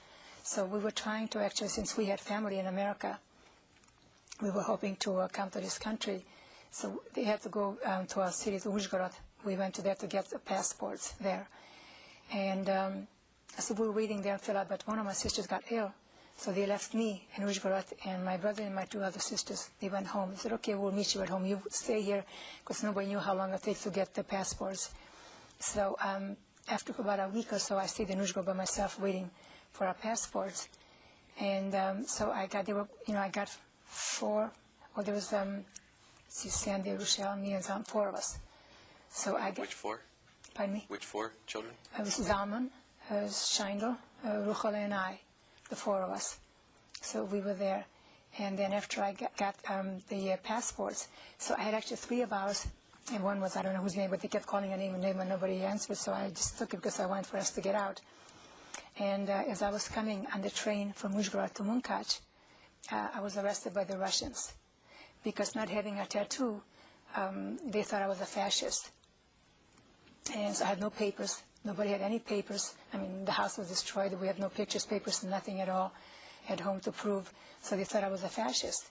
So we were trying to actually, since we had family in America, we were hoping to come to this country. So they had to go to our city, to Uzhgorod. We went to there to get the passports there. And so we were waiting there until but one of my sisters got ill. So they left me in Uzhgorod, and my brother and my two other sisters, they went home. They said, okay, we'll meet you at home. You stay here, because nobody knew how long it takes to get the passports. So after about a week or so, I stayed in Uzhgorod by myself waiting for our passports. And so I got four. Well, there was Sandy, Rochelle, me, and four of us. So I got. Which four? Pardon me? Which four children? It was Zalman, Scheindl, Ruchala, and I, the four of us. So we were there. And then after I got the passports, so I had actually three of ours, and one was, I don't know whose name, but they kept calling her name and nobody answered, so I just took it because I wanted for us to get out. And as I was coming on the train from Uzhgorod to Munkac, I was arrested by the Russians, because not having a tattoo, they thought I was a fascist. And so I had no papers. Nobody had any papers. I mean, the house was destroyed. We had no pictures, papers, nothing at all at home to prove. So they thought I was a fascist.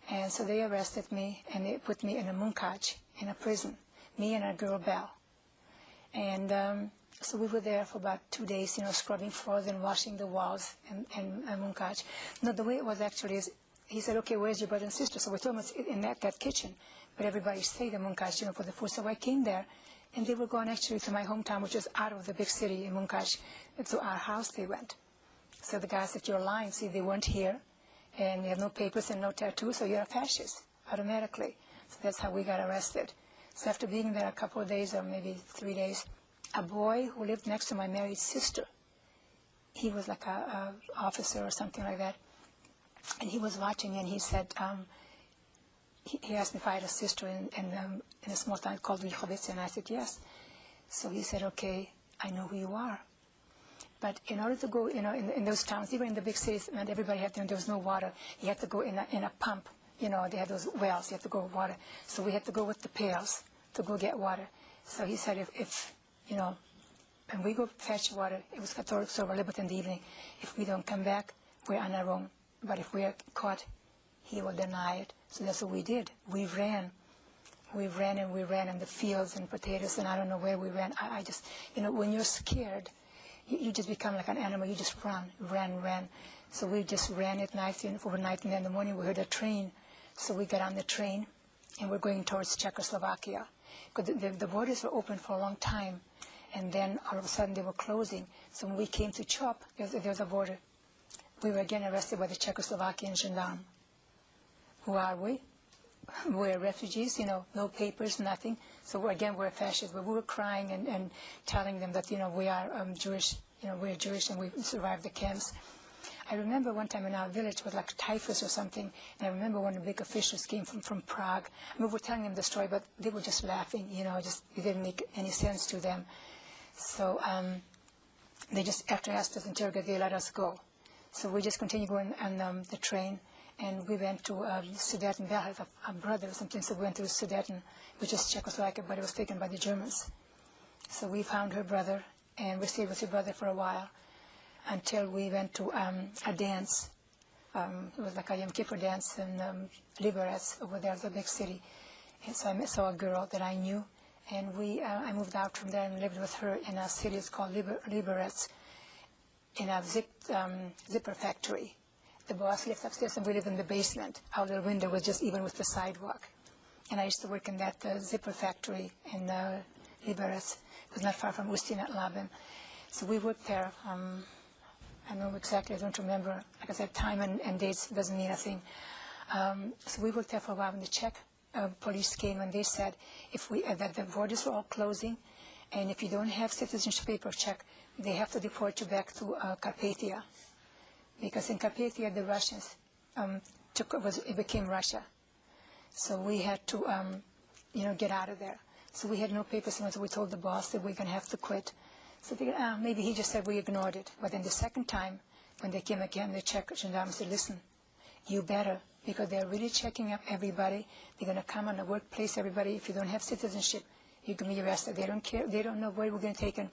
And so they arrested me, and they put me in a Munkac, in a prison, me and our girl Belle. And so we were there for about 2 days, scrubbing floors and washing the walls in Munkac. No, the way it was actually is, he said, okay, where's your brother and sister? So we told him it's in that kitchen. But everybody stayed in Munkac, for the food. So I came there, and they were going actually to my hometown, which is out of the big city in Munkac. And to our house they went. So the guy said, you're lying. See, they weren't here, and they have no papers and no tattoo, so you're a fascist, automatically. So that's how we got arrested. So after being there a couple of days, or maybe 3 days, a boy who lived next to my married sister, he was like a officer or something like that, and he was watching, and he said, he asked me if I had a sister in a small town called Vichovitz, and I said yes. So he said, okay, I know who you are. But in order to go, in those towns, even in the big cities, and everybody had there was no water. You had to go in a pump. They had those wells. You had to go with water. So we had to go with the pails to go get water. So he said, if when we go fetch water, it was 14 so a little bit in the evening. If we don't come back, we're on our own. But if we are caught, he will deny it. So that's what we did. We ran. We ran in the fields and potatoes, and I don't know where we ran. I just, when you're scared, you just become like an animal. You just ran. So we just ran at night, overnight, and then in the morning we heard a train. So we got on the train, and we're going towards Czechoslovakia. Because the borders were open for a long time, and then all of a sudden they were closing. So when we came to Chop, there was a border. We were again arrested by the Czechoslovakian gendarme. Who are we? We're refugees, no papers, nothing. So we're fascists. But we were crying and telling them that, we are Jewish, we're Jewish and we survived the camps. I remember one time in our village was like typhus or something, and I remember one of the big officials came from Prague. We were telling them the story, but they were just laughing, it didn't make any sense to them. So they just, after asked us to interrogate, they let us go. So we just continued going on the train. And we went to Sudeten. Belle had a brother or something, so we went to Sudeten, which is Czechoslovakia, but it was taken by the Germans. So we found her brother, and we stayed with her brother for a while until we went to a dance. It was like a Yom Kippur dance in Barracks over there, the big city. And so I saw a girl that I knew, And I moved out from there and lived with her in a city it's called Barracks, in a zipper factory. The boss lived upstairs and we lived in the basement. Our little window was just even with the sidewalk. And I used to work in that zipper factory in Barracks. It was not far from Ustinat Labem. So we worked there. I know exactly, I don't remember. Like I said, time and dates doesn't mean a thing. So we worked there for a while when the Czech police came and they said that the borders were all closing, and if you don't have citizenship paper check, they have to deport you back to Carpathia. Because in Carpathia, the Russians it became Russia. So we had to, get out of there. So we had no papers, and so we told the boss that we're going to have to quit. So they, maybe he just said we ignored it. But then the second time, when they came again, the Czech gendarmes said, listen, you better, because they're really checking up everybody. They're going to come on the workplace, everybody. If you don't have citizenship, you can be arrested. They don't care. They don't know where we're going to take them.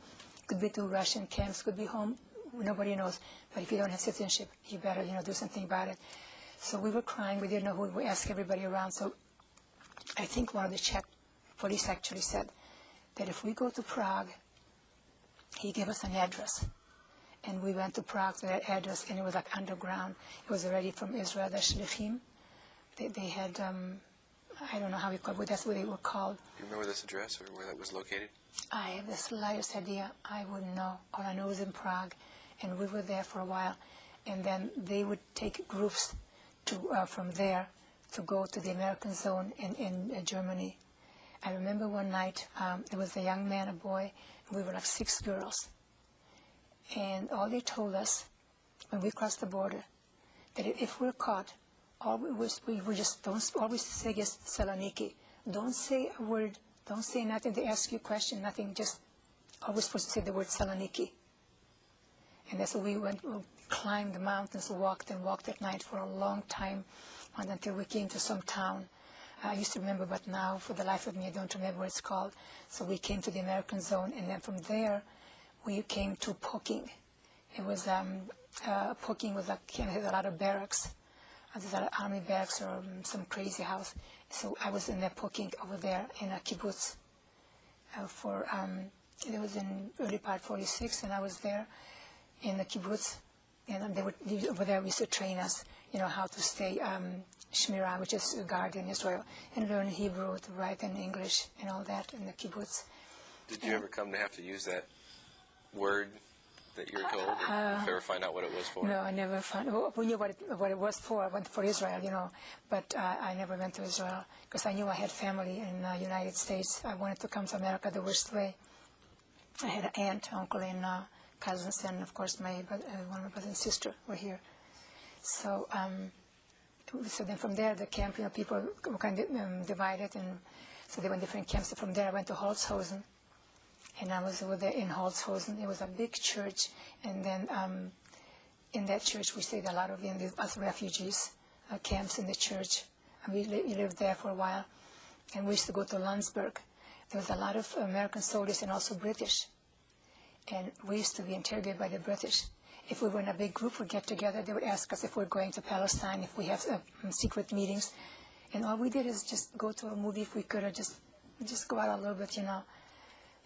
Could be to Russian camps, could be home. Nobody knows. But if you don't have citizenship, you better, do something about it. So we were crying. We didn't know who. We asked everybody around. So I think one of the Czech police actually said that if we go to Prague, he gave us an address. And we went to Prague to that address, and it was like underground. It was already from Israel, the Shlichim. They had, I don't know how we called it, that's what they were called. Do you remember this address or where that was located? I have the slightest idea. I wouldn't know. All I know it was in Prague, and we were there for a while. And then they would take groups from there to go to the American zone in Germany. I remember one night, there was a young man, a boy, and we were like 6 girls. And all they told us when we crossed the border, that if we're caught, we just don't always say yes, Saloniki. Don't say a word, don't say nothing. They ask you a question, nothing, just always supposed to say the word Saloniki. And that's what we climbed the mountains, walked at night for a long time until we came to some town. I used to remember, but now, for the life of me, I don't remember what it's called. So we came to the American zone, and then from there, we came to Poking. It was, Poking was had a lot of barracks. There's a lot of army barracks or some crazy house. So I was in the Poking over there in a kibbutz it was in early part 46, and I was there in the kibbutz. And they would, over there, we used to train us, how to stay Shmirah, which is guard in Israel, and learn Hebrew, to write in English, and all that in the kibbutz. Did you ever come to have to use that word that you were told? Did you ever find out what it was for? No, I never found. We knew what it was for. I went for Israel, but I never went to Israel because I knew I had family in the United States. I wanted to come to America the worst way. I had an aunt, uncle, and cousins, and of course one of my brother and sister were here. So, so then from there, the camp, people were kind of divided, and so they went different camps. So from there, I went to Holzhausen. And I was over there in Holzhausen. It was a big church, and then in that church we stayed a lot of us refugees, camps in the church. And we lived there for a while. And we used to go to Landsberg. There was a lot of American soldiers and also British. And we used to be interrogated by the British. If we were in a big group, we'd get together, they would ask us if we're going to Palestine, if we have secret meetings. And all we did is just go to a movie if we could, or just go out a little bit,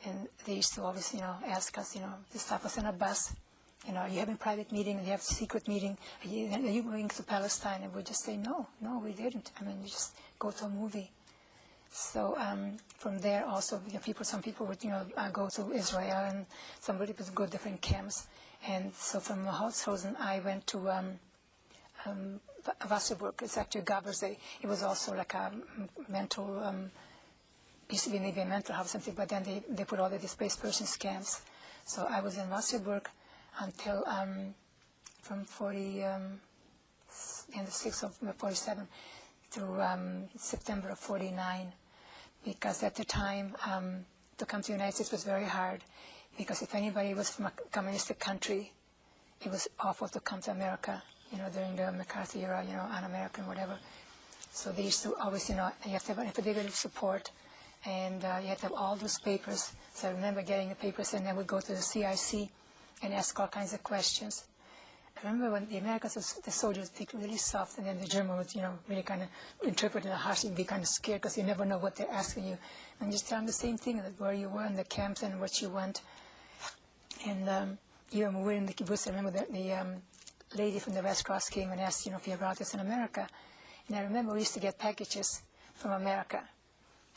And they used to always, ask us, to stop us in a bus. You having a private meeting, and you have a secret meeting. Are you going to Palestine? And we just say, no, we didn't. You just go to a movie. So from there also, some people would, go to Israel, and somebody would go to different camps. And so from Holzhausen, I went to Wasserburg. It's actually Gabersee. It was also like a mental. Used to be maybe a mental health something, but then they put all the displaced persons camps. So I was in Wasserburg until from 6th of 47 through September of 49, because at the time to come to the United States was very hard, because if anybody was from a communistic country, it was awful to come to America, during the McCarthy era, un-American, whatever. So they used to always, you have to have an affidavit of support, and you had to have all those papers. So I remember getting the papers, and then we'd go to the CIC and ask all kinds of questions. I remember when the Americans, the soldiers speak really soft, and then the German would, really kind of interpret in a harsh and be kind of scared because you never know what they're asking you. And just tell them the same thing, that where you were in the camps and what you want. And even when we were in the kibbutz, I remember the lady from the Red Cross came and asked, if you have relatives in America. And I remember we used to get packages from America.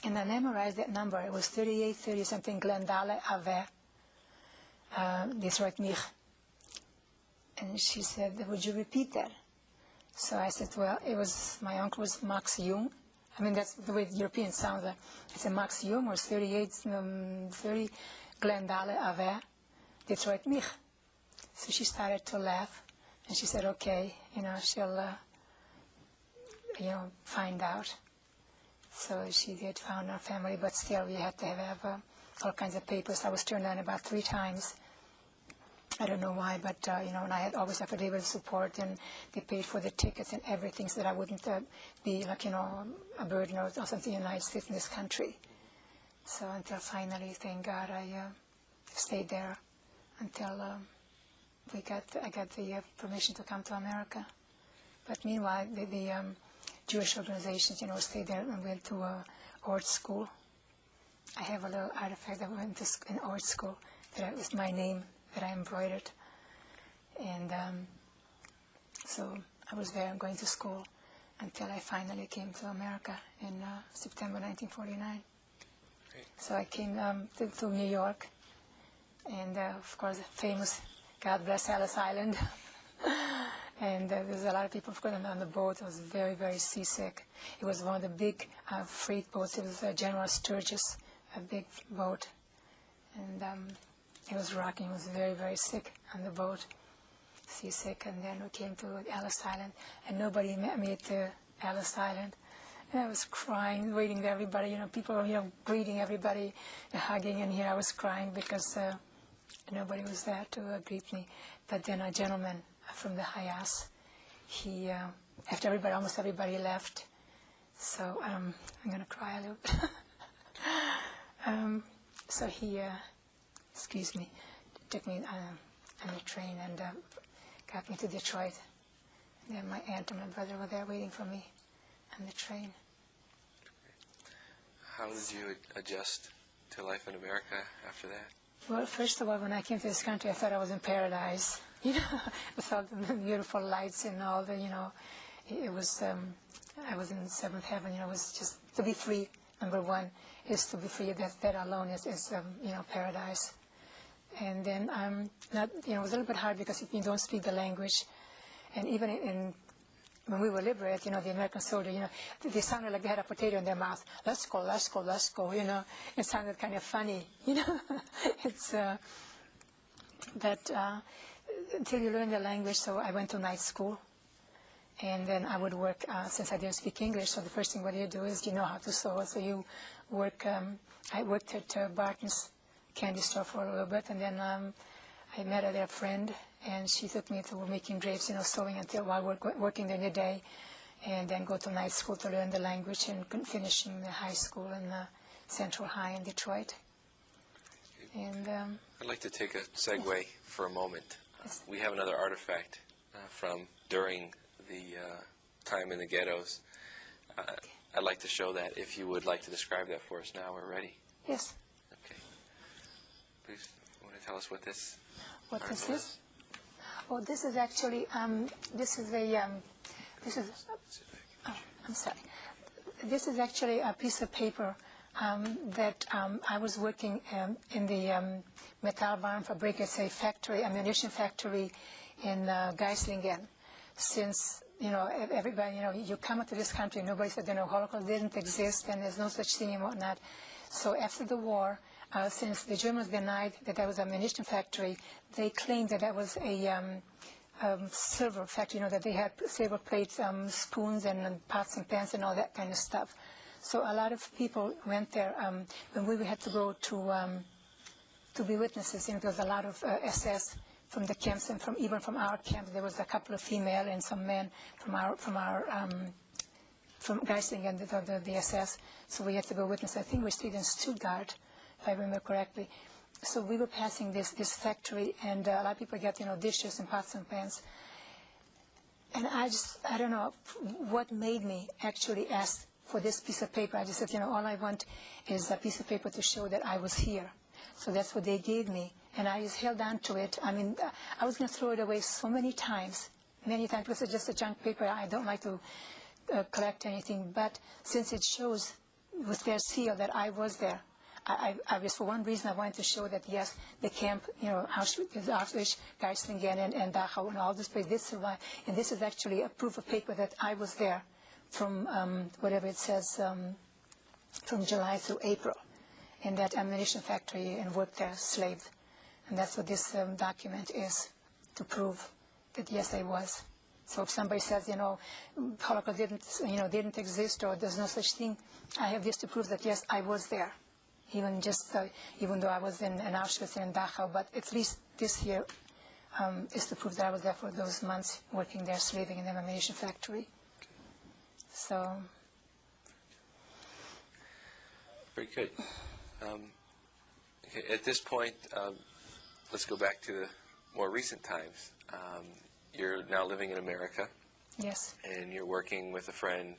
And I memorized that number. It was 3830-something Glendale Ave, Detroit Mich. And she said, would you repeat that? So I said, well, my uncle was Max Jung. I mean, that's the way the European sounds. I said, Max Jung was 30 Glendale Ave, Detroit Mich. So she started to laugh. And she said, okay, she'll, find out. So she did found our family, but still we had to have all kinds of papers. I was turned down about 3 times. I don't know why, but, and I had always affidavit of support, and they paid for the tickets and everything so that I wouldn't be like, a burden or something in the United States in this country. So until finally, thank God, I stayed there until I got the permission to come to America. But meanwhile, the Jewish organizations, stayed there and went to art school. I have a little artifact that went to an art school that was my name that I embroidered. And so I was there going to school until I finally came to America in September 1949. Great. So I came to New York, and of course, famous, God bless Ellis Island. And there was a lot of people, of course, on the boat. I was very, very seasick. It was one of the big freight boats. It was General Sturgis, a big boat. And it was rocking. I was very, very sick on the boat, seasick. And then we came to Ellis Island, and nobody met me at Ellis Island. And I was crying, waiting for everybody. People were, greeting everybody, hugging. And here I was crying because nobody was there to greet me. But then a gentleman from the Hayas, he, after almost everybody left, so I'm going to cry a little bit. So he, took me on the train and got me to Detroit. And then my aunt and my brother were there waiting for me on the train. How did you adjust to life in America after that? Well, first of all, when I came to this country, I thought I was in paradise. With all the beautiful lights and all the, it was, I was in 7th heaven. It was just to be free. Number one is to be free. That alone is paradise. And then it was a little bit hard because if you don't speak the language, and even when we were liberated, the American soldier, they sounded like they had a potato in their mouth. Let's go, let's go, let's go. It sounded kind of funny. It's but. Until you learn the language, so I went to night school, and then I would work, since I didn't speak English, so the first thing what you do is you know how to sew, so you work, I worked at Barton's candy store for a little bit, and then I met a friend, and she took me to making drapes, sewing until while working during the day, and then go to night school to learn the language, and finishing the high school in Central High in Detroit. And I'd like to take a segue for a moment. We have another artifact from during the time in the ghettos. I'd like to show that. If you would like to describe that for us now, we're ready. Yes. Okay. Please, want to tell us what this? What is this? Oh, this is actually this is a Oh, I'm sorry. This is actually a piece of paper that I was working in the Metallwarenfabrik. It's a factory, ammunition factory in Geislingen. Since, everybody, you come into this country, nobody said, Holocaust didn't exist and there's no such thing and whatnot. So after the war, since the Germans denied that there was an ammunition factory, they claimed that that was a silver factory, that they had silver plates, spoons and pots and pans and all that kind of stuff. So a lot of people went there when we had to go to be witnesses. There was a lot of SS from the camps and even from our camp. There was a couple of female and some men from Geislingen, the SS. So we had to go witness. I think we stayed in Stuttgart, if I remember correctly. So we were passing this factory, and a lot of people get dishes and pots and pans. And I don't know what made me actually ask for this piece of paper. I just said, all I want is a piece of paper to show that I was here. So that's what they gave me. And I just held on to it. I mean, I was going to throw it away so many times, because it's just a junk paper. I don't like to collect anything. But since it shows with their seal that I was there, I just, for one reason, I wanted to show that, yes, the camp, Auschwitz, Geislingen, and Dachau, and all this place did survive. And this is actually a proof of paper that I was there from, whatever it says, from July through April, in that ammunition factory, and worked there, slaved. And that's what this document is, to prove that, yes, I was. So if somebody says, Holocaust didn't exist, or there's no such thing, I have this to prove that, yes, I was there. Even though I was in Auschwitz and in Dachau, but at least this here is to prove that I was there for those months, working there, slaving in the ammunition factory. So. Very good. Okay, at this point, let's go back to the more recent times. You're now living in America. Yes. And you're working with a friend,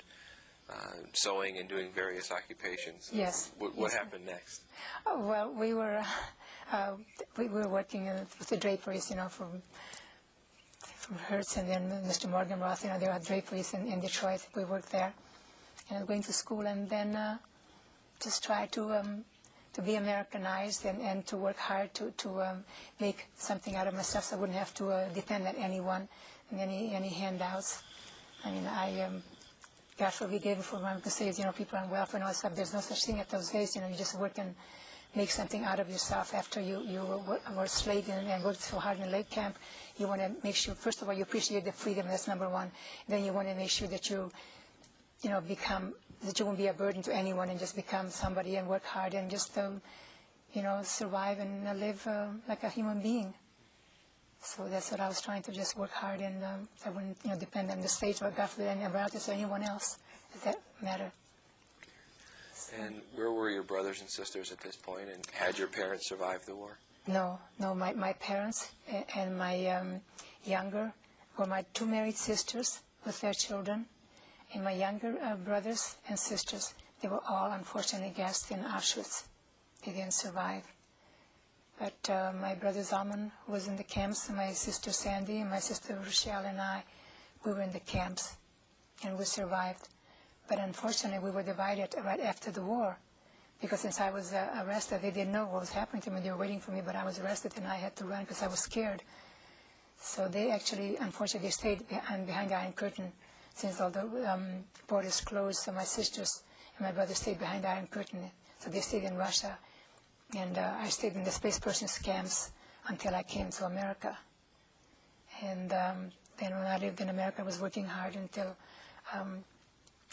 sewing and doing various occupations. Yes. What happened next? Well, we were working with the draperies, from Hertz, and then Mr. Morgan Roth. They were draperies in Detroit. We worked there, and going to school, and then just try to be Americanized and to work hard to make something out of myself, so I wouldn't have to depend on anyone and any handouts. I mean, God forbid, for one to say, people on welfare and all that stuff. There's no such thing at those days. You just work and make something out of yourself after you were slaved and worked so hard in Lake Camp. You want to make sure, first of all, you appreciate the freedom. That's number one. Then you want to make sure that you won't be a burden to anyone, and just become somebody and work hard and just, survive and live like a human being. So that's what I was trying to, just work hard, and I wouldn't, depend on the state or God forbid, any relatives or anyone else, if that mattered. And where were your brothers and sisters at this point, and had your parents survived the war? No, my parents and my younger were my two married sisters with their children, and my younger brothers and sisters, they were all unfortunately gassed in Auschwitz. They didn't survive. But my brother Zalman was in the camps, and my sister Sandy and my sister Rochelle and I, we were in the camps, and we survived. But unfortunately, we were divided right after the war, because since I was arrested, they didn't know what was happening to me. They were waiting for me, but I was arrested, and I had to run because I was scared. So they actually, unfortunately, stayed behind the Iron Curtain, since all the borders closed. So my sisters and my brother stayed behind the Iron Curtain. So they stayed in Russia. And I stayed in the space persons camps until I came to America. And then when I lived in America, I was working hard until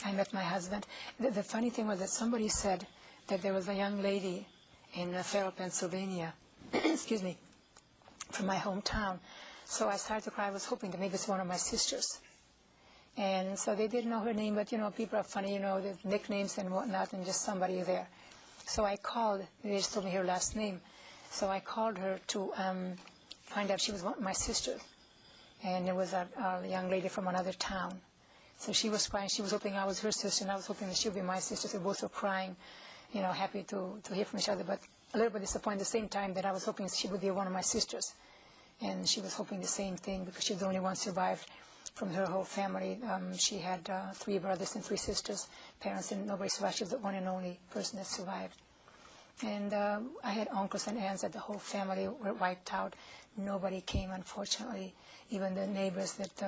I met my husband. The funny thing was that somebody said that there was a young lady in Farrell, Pennsylvania, excuse me, from my hometown. So I started to cry. I was hoping that maybe it's one of my sisters. And so they didn't know her name, but, people are funny, the nicknames and whatnot, and just somebody there. So I called. They just told me her last name. So I called her to find out if she was one of my sisters. And it was a young lady from another town. So she was crying. She was hoping I was her sister, and I was hoping that she would be my sister. So we both were crying, happy to hear from each other, but a little bit disappointed at the same time that I was hoping she would be one of my sisters. And she was hoping the same thing, because she was the only one survived from her whole family. She had 3 brothers and 3 sisters, parents, and nobody survived. She was the one and only person that survived. And I had uncles and aunts that the whole family were wiped out. Nobody came, unfortunately. Even the neighbors that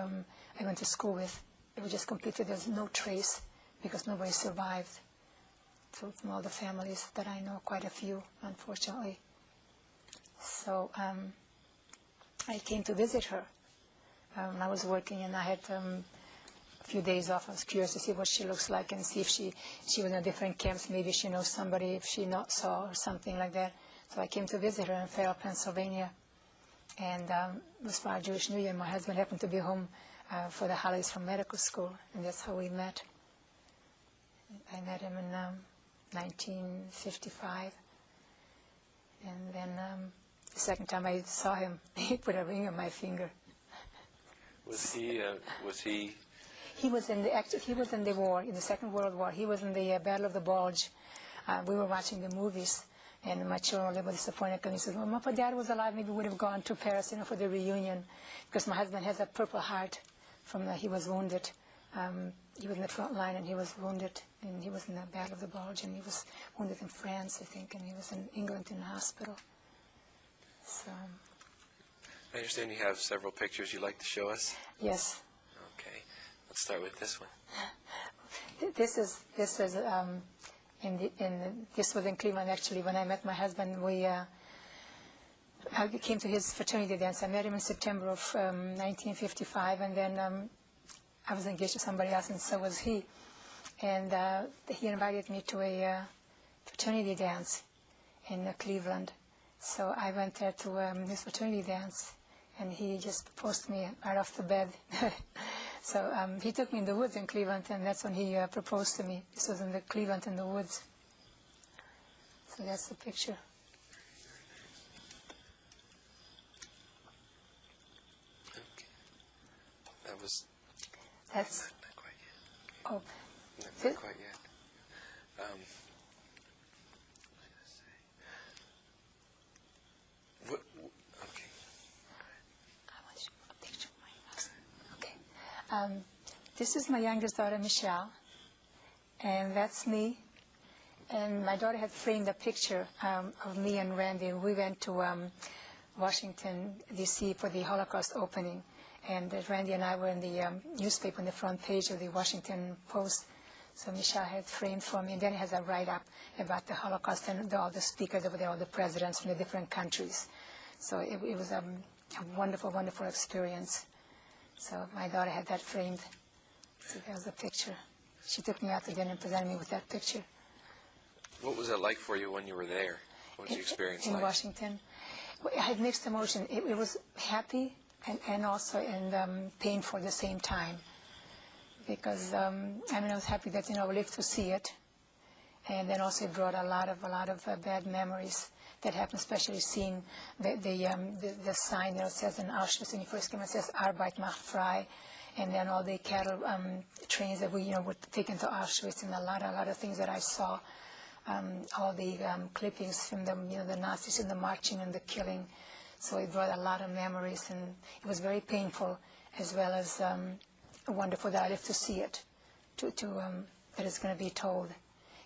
I went to school with, they were just completely, there's no trace, because nobody survived. So from all the families that I know, quite a few, unfortunately. So I came to visit her. I was working, and I had a few days off. I was curious to see what she looks like and see if she was in different camps. Maybe she knows somebody if she not saw or something like that. So I came to visit her in Farrell, Pennsylvania. And it was for our Jewish New Year. My husband happened to be home for the holidays from medical school, and that's how we met. I met him in 1955. And then the second time I saw him, he put a ring on my finger. Was he? He was in the war, in the Second World War. He was in the Battle of the Bulge. We were watching the movies, and my children were a little disappointed because he said, well, if my dad was alive, maybe we would have gone to Paris, for the reunion, because my husband has a Purple Heart from he was wounded. He was in the front line, and he was wounded, and he was in the Battle of the Bulge, and he was wounded in France, I think, and he was in England in the hospital. So. I understand you have several pictures you'd like to show us. Yes. Okay, let's start with this one. This was in Cleveland, actually. When I met my husband, I came to his fraternity dance. I met him in September of 1955, and then I was engaged to somebody else, and so was he. And he invited me to a fraternity dance in Cleveland. So I went there to his fraternity dance, and he just proposed to me right off the bed. So he took me in the woods in Cleveland, and that's when he proposed to me. This was in the Cleveland in the woods. So that's the picture. Okay. That's not quite yet. Oh. Not quite yet. Okay. I want to show a picture of my house. Okay. This is my youngest daughter, Michelle, and that's me. And my daughter had framed a picture of me and Randy. We went to Washington, D.C. for the Holocaust opening. And Randy and I were in the newspaper on the front page of the Washington Post. So Michelle had framed for me. And then it has a write-up about the Holocaust and all the speakers over there, all the presidents from the different countries. So it was a wonderful, wonderful experience. So my daughter had that framed. So that was the picture. She took me out to dinner and presented me with that picture. What was it like for you when you were there? What was the experience like? In Washington? I had mixed emotion. It was happy and also painful at the same time. Because, I was happy that, we lived to see it. And then also it brought a lot of bad memories that happened, especially seeing the sign that says in Auschwitz, when you first came, it says Arbeit macht frei. And then all the cattle trains that were taken to Auschwitz, and a lot of things that I saw. All the clippings from the Nazis and the marching and the killing. So it brought a lot of memories, and it was very painful, as well as wonderful that I lived to see it, that it's going to be told.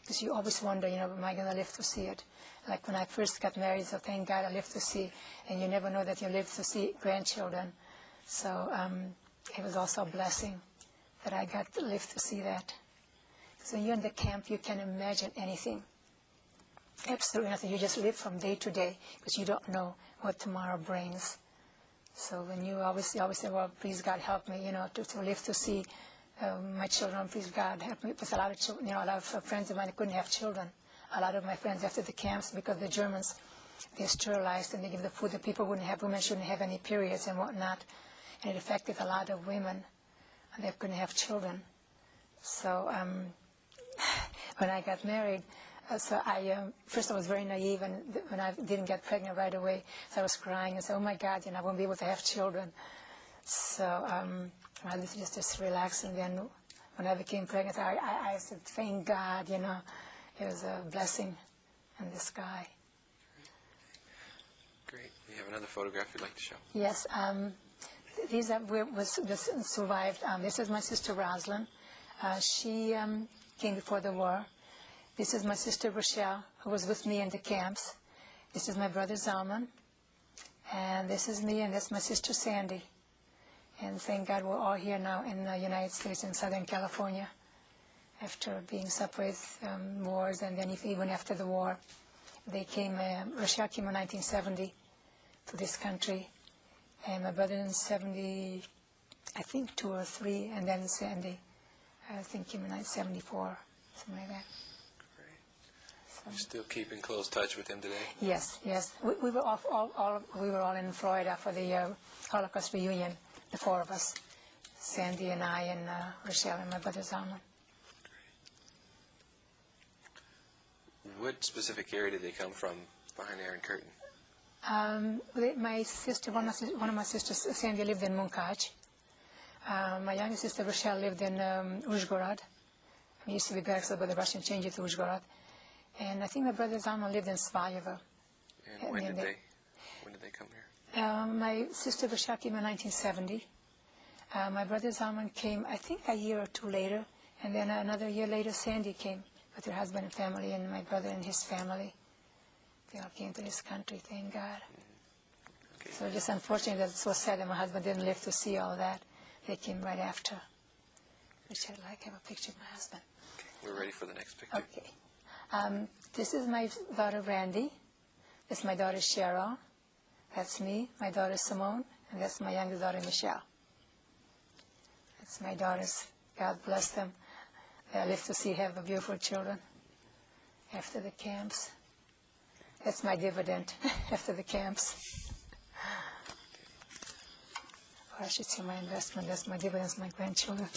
Because you always wonder, am I going to live to see it? Like when I first got married, so thank God I lived to see, and you never know that you live to see grandchildren. So it was also a blessing that I got to live to see that. So when you're in the camp, you can imagine anything. Absolutely nothing. You just live from day to day because you don't know what tomorrow brings. So when you always say, well, please God help me, to live to see my children, please God help me. Because a lot of children, a lot of friends of mine couldn't have children. A lot of my friends after the camps, because the Germans, they sterilized and they give the food that women shouldn't have any periods and whatnot. And it affected a lot of women, and they couldn't have children. So when I got married, first I was very naive, and when I didn't get pregnant right away, so I was crying and said, oh my God, I won't be able to have children. So I was just relaxed, and then when I became pregnant, I said, thank God, it was a blessing in the sky. Great. You have another photograph you'd like to show? Yes. These was survived. This is my sister Rosalind. She came before the war. This is my sister Rochelle, who was with me in the camps. This is my brother Zalman. And this is me, and that's my sister Sandy. And thank God we're all here now in the United States, in Southern California, after being separated wars, and then even after the war. They came, Rochelle came in 1970 to this country, and my brother in 70, I think 2 or 3, and then Sandy, I think came in 1974, something like that. You're still keeping close touch with him today? Yes. We were all in Florida for the Holocaust reunion, the 4 of us, Sandy and I and Rochelle and my brother Zalman. What specific area did they come from behind Iron Curtain? My sister, one of my sisters, Sandy, lived in Munkaj, My youngest sister, Rochelle, lived in Uzhgorod. It used to be Barracks, but the Russians changed it to Uzhgorod. And I think my brother Zalman lived in Svaljevo. And when did they come here? My sister Rochelle came in 1970. My brother Zalman came, I think, a year or two later. And then another year later, Sandy came with her husband and family, and my brother and his family. They all came to this country, thank God. Okay. So just unfortunate that it's so sad that my husband didn't live to see all that. They came right after. Which I'd like to have a picture of my husband. Okay. We're ready for the next picture. Okay. This is my daughter, Randy. This is my daughter, Cheryl. That's me, my daughter, Simone. And that's my youngest daughter, Michelle. That's my daughters. God bless them. They live to see, have beautiful children after the camps. That's my dividend after the camps. Or I should say my investment. That's my dividends, my grandchildren.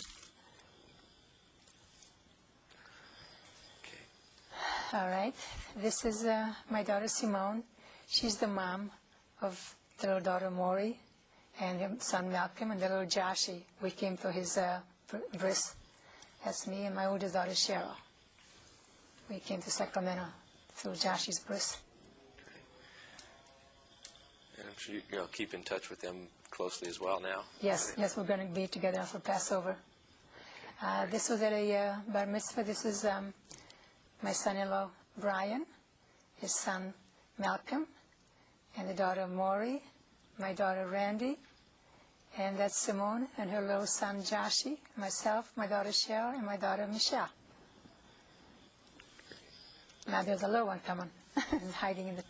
Okay. All right. This is my daughter, Simone. She's the mom of the little daughter, Maury, and her son, Malcolm, and the little Joshie. We came to his bris. That's me and my oldest daughter, Cheryl. We came to Sacramento through Joshie's bris. And I'm sure you'll keep in touch with them closely as well now. Yes, we're going to be together for Passover. This was at a bar mitzvah. This is my son-in-law, Brian, his son, Malcolm, and the daughter, Maury, my daughter, Randy, and that's Simone and her little son, Joshie, myself, my daughter, Cheryl, and my daughter, Michelle. Now there's a little one coming, hiding in the...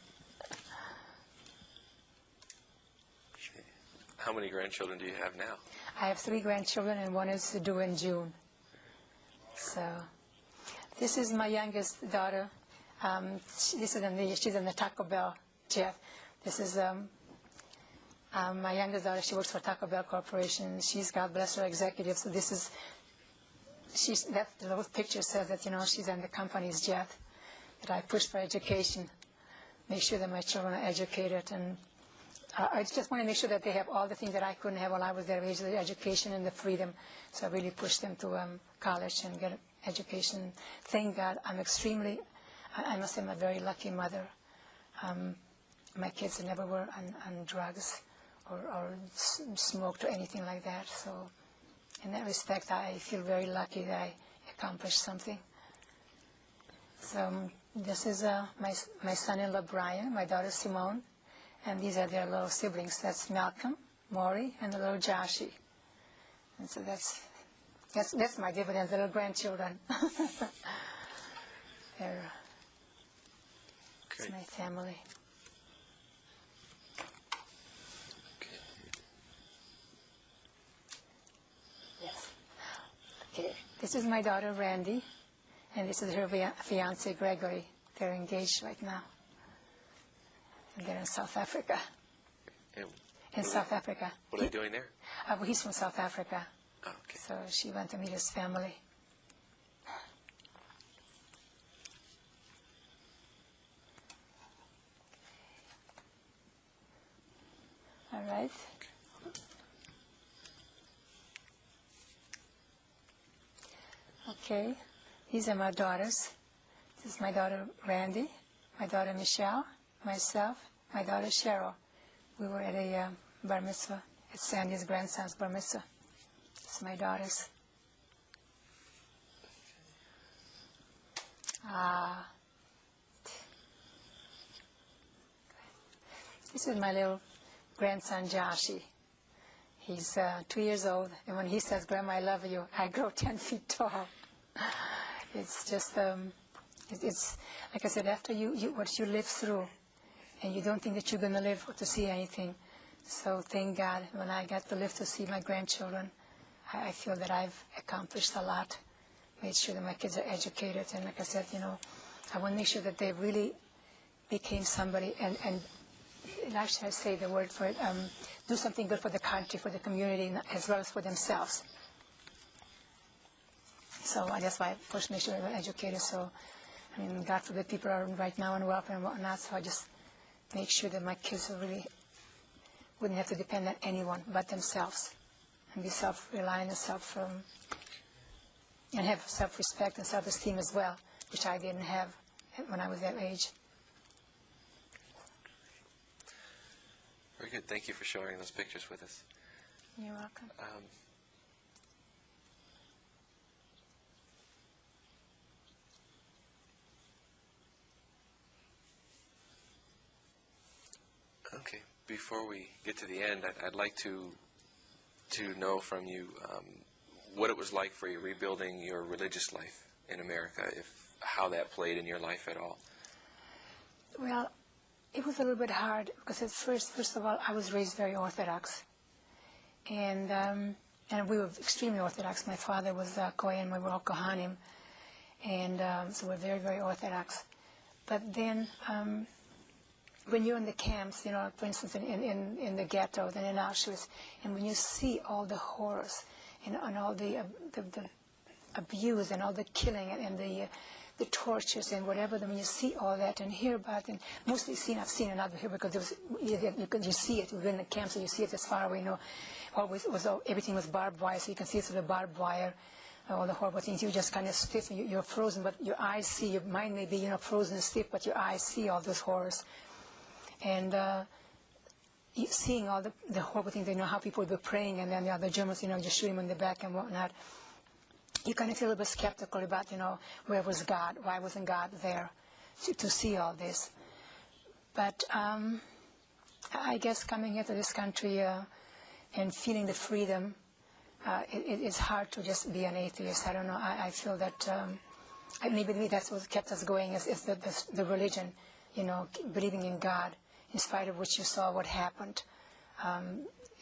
How many grandchildren do you have now? I have 3 grandchildren, and one is due in June. So, this is my youngest daughter. She's in the Taco Bell, Jeff. This is my youngest daughter. She works for Taco Bell Corporation. She's, God bless her, executive. So this is, that little picture says that, she's in the company's Jeff, that I push for education, make sure that my children are educated, and I just want to make sure that they have all the things that I couldn't have while I was their age, the education and the freedom. So I really pushed them to college and get education. Thank God, I must say I'm a very lucky mother. My kids never were on drugs or smoked or anything like that. So in that respect, I feel very lucky that I accomplished something. So this is my son-in-law, Brian, my daughter, Simone. And these are their little siblings. That's Malcolm, Maury, and the little Joshie. And so that's my dividends, the little grandchildren. It's my family. Okay. Yes. Okay. This is my daughter, Randy, and this is her fiancé, Gregory. They're engaged right now. And they're in South Africa. South Africa. What are they doing there? Well, he's from South Africa. Oh, okay. So she went to meet his family. All right. Okay. These are my daughters. This is my daughter, Randy, my daughter, Michelle, myself, my daughter, Cheryl. We were at a bar mitzvah, at Sandy's grandson's bar mitzvah. It's my daughters. This is my little grandson, Joshie. He's 2 years old, and when he says, "Grandma, I love you," I grow 10 feet tall. It's just, it's like I said, after what you live through, and you don't think that you're going to live to see anything. So thank God, when I got to live to see my grandchildren, I feel that I've accomplished a lot, made sure that my kids are educated, and like I said, I want to make sure that they really became somebody, and actually I say the word for it, do something good for the country, for the community, as well as for themselves. So that's why I first make sure they're educated. So, God forbid people are right now on welfare and whatnot, so I just make sure that my kids really wouldn't have to depend on anyone but themselves. and be self-reliant and have self-respect and self-esteem as well, which I didn't have when I was that age. Very good. Thank you for showing those pictures with us. You're welcome. Okay. Before we get to the end, I'd like to know from you what it was like for you rebuilding your religious life in America, how that played in your life at all. Well, it was a little bit hard because at first of all, I was raised very Orthodox, and we were extremely Orthodox. My father was Kohen, we were all Kohanim, and so we're very, very Orthodox. But then, when you're in the camps, for instance, in the Ghetto, then in Auschwitz, and when you see all the horrors and all the abuse and all the killing and the tortures and whatever, then when you see all that and hear about it, and mostly I've seen it not here because you see it. We're in the camp, so you see it as far away. Everything was barbed wire, so you can see it through the barbed wire. All the horrible things. You just kind of stiff. You're frozen, but your eyes see. Your mind may be frozen and stiff, but your eyes see all those horrors. And seeing all the horrible things, how people were praying, and then the other Germans, just shooting them in the back and whatnot. You kind of feel a little bit skeptical about, where was God? Why wasn't God there to see all this? But I guess coming here to this country and feeling the freedom, it's hard to just be an atheist. I don't know. I feel that maybe that's what kept us going is the religion, believing in God. In spite of what you saw, what happened,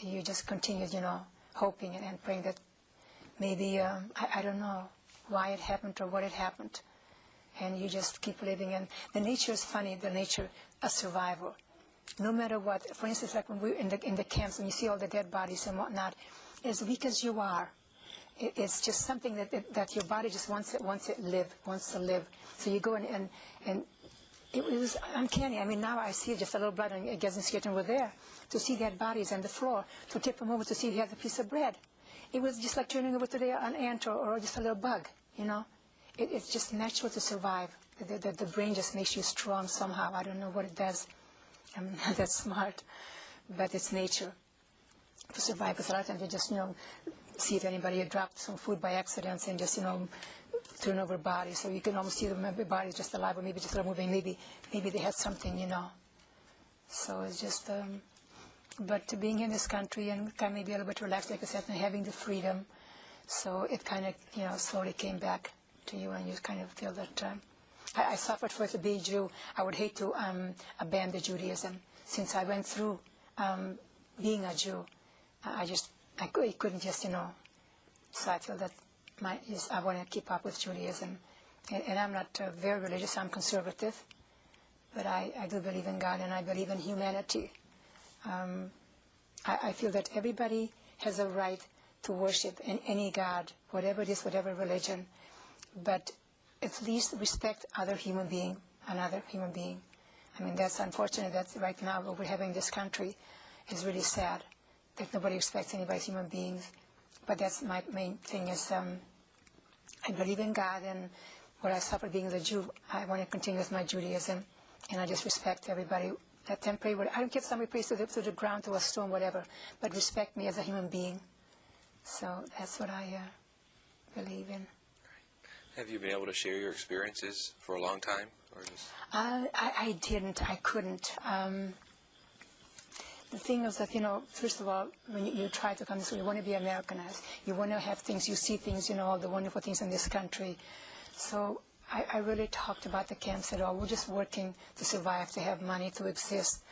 you just continued, hoping and praying that maybe, I don't know why it happened or what had happened. And you just keep living. And the nature is funny, the nature of survival. No matter what, for instance, like when we're in the camps, when you see all the dead bodies and whatnot, as weak as you are, it's just something that your body just wants to live. So you go and it was uncanny. I mean, now I see just a little blood and it gets scared, and we're there to see dead bodies on the floor, to tip them over to see if he has a piece of bread. It was just like turning over to an ant or just a little bug, It's just natural to survive. The brain just makes you strong somehow. I don't know what it does. I'm not that smart, but it's nature to survive. Because a lot of times you just, see if anybody had dropped some food by accident and just, turn over bodies, so you can almost see the body just alive, or maybe just a little moving. Maybe they had something, So it's just, but being in this country and kind of maybe a little bit relaxed, like I said, and having the freedom, so it kind of, slowly came back to you, and you kind of feel that. I suffered for it to be Jew. I would hate to abandon Judaism since I went through being a Jew. I couldn't just, So I feel that. I want to keep up with Judaism. And I'm not very religious, I'm conservative. But I do believe in God, and I believe in humanity. I feel that everybody has a right to worship any God, whatever it is, whatever religion. But at least respect another human being. I mean, that's unfortunate that right now what we're having in this country is really sad, that nobody respects anybody's human beings. But that's my main thing is I believe in God, and what I suffered being a Jew, I want to continue with my Judaism, and I just respect everybody. Let them pray. I don't care if somebody prays to the ground, to a stone, whatever, but respect me as a human being. So that's what I believe in. Have you been able to share your experiences for a long time, or just? I didn't. I couldn't. The thing is that, first of all, when you try to come to school, you want to be Americanized. You want to have things, you see things, all the wonderful things in this country. So I really talked about the camps at all. We're just working to survive, to have money, to exist.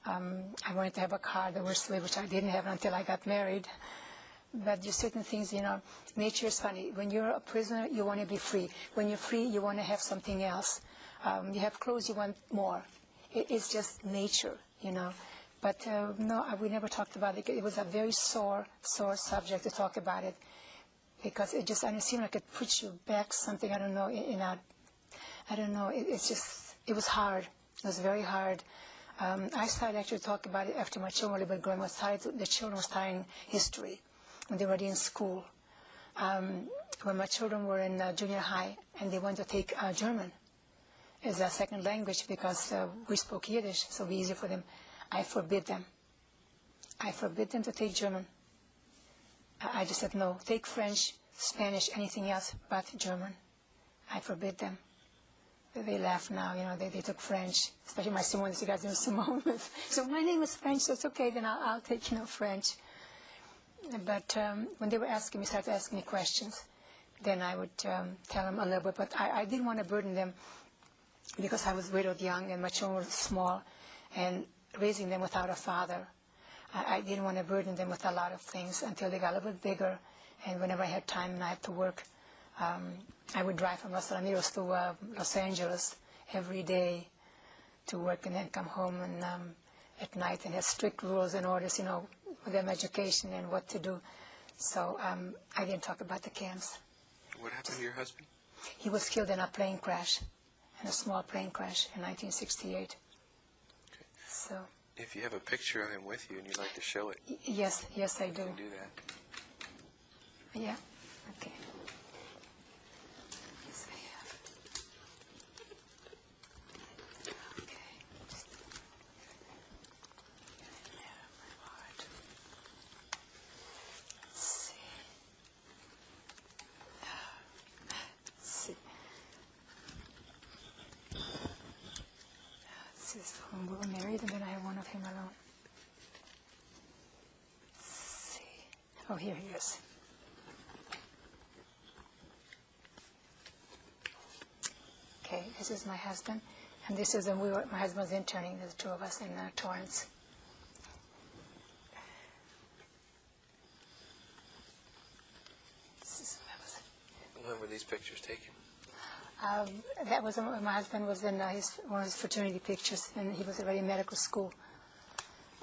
I wanted to have a car that was slave, which I didn't have until I got married. But just certain things, nature is funny. When you're a prisoner, you want to be free. When you're free, you want to have something else. You have clothes, you want more. It's just nature, But no, we never talked about it. It was a very sore subject to talk about it, because it seemed like it puts you back something. I don't know. I don't know. It was hard. It was very hard. I started actually talking about it after my children were a little bit growing. The children were studying history. when they were in school, when my children were in junior high, and they wanted to take German as a second language because we spoke Yiddish, so it was easy for them. I forbid them. I forbid them to take German. I just said, no, take French, Spanish, anything else but German. I forbid them. They laugh now, they took French, especially my Simone, the guys named Simone. So my name is French, so it's okay, then I'll take, French. But when they were started asking me questions, then I would tell them a little bit. But I didn't want to burden them because I was widowed young and my children were small, and raising them without a father. I didn't want to burden them with a lot of things until they got a little bit bigger. And whenever I had time and I had to work, I would drive from Los Alamitos to Los Angeles every day to work and then come home and at night and have strict rules and orders, with them education and what to do. So I didn't talk about the camps. What happened to your husband? He was killed in a plane crash, in a small plane crash in 1968. Okay. So. If you have a picture of him with you and you'd like to show it. Yes, I do. You can do that. Yeah, okay. Yes, I have. Okay. My heart. Let's see. Let's see. This is when we were married, and then I have one of him alone. Let's see. Oh, here he is. Okay, this is my husband, and this is when my husband was interning. There's the two of us in Torrance. When were these pictures taken? That was when my husband was in one of his fraternity pictures, and he was already in medical school.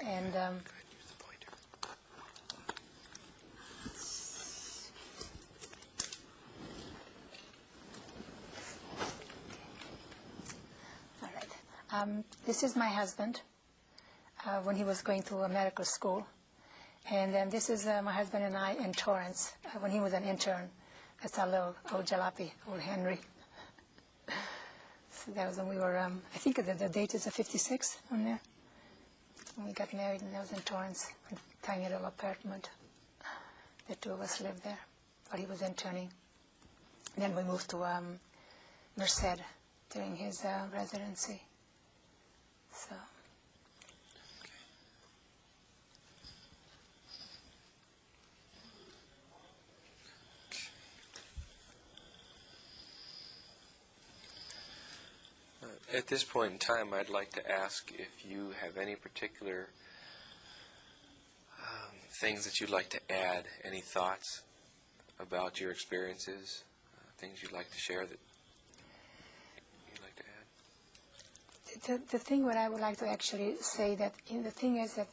And Go ahead, use the pointer. all right, this is my husband when he was going to medical school, and then this is my husband and I in Torrance when he was an intern. That's our little old jalopy, old Henry. So that was when we were, I think the date is a 56 on there. When we got married, and that was in Torrance, a tiny little apartment. The two of us lived there while he was interning. Then we moved to Merced during his residency. So. At this point in time, I'd like to ask if you have any particular things that you'd like to add, any thoughts about your experiences, things you'd like to share that you'd like to add? The thing what I would like to actually say that, the thing is that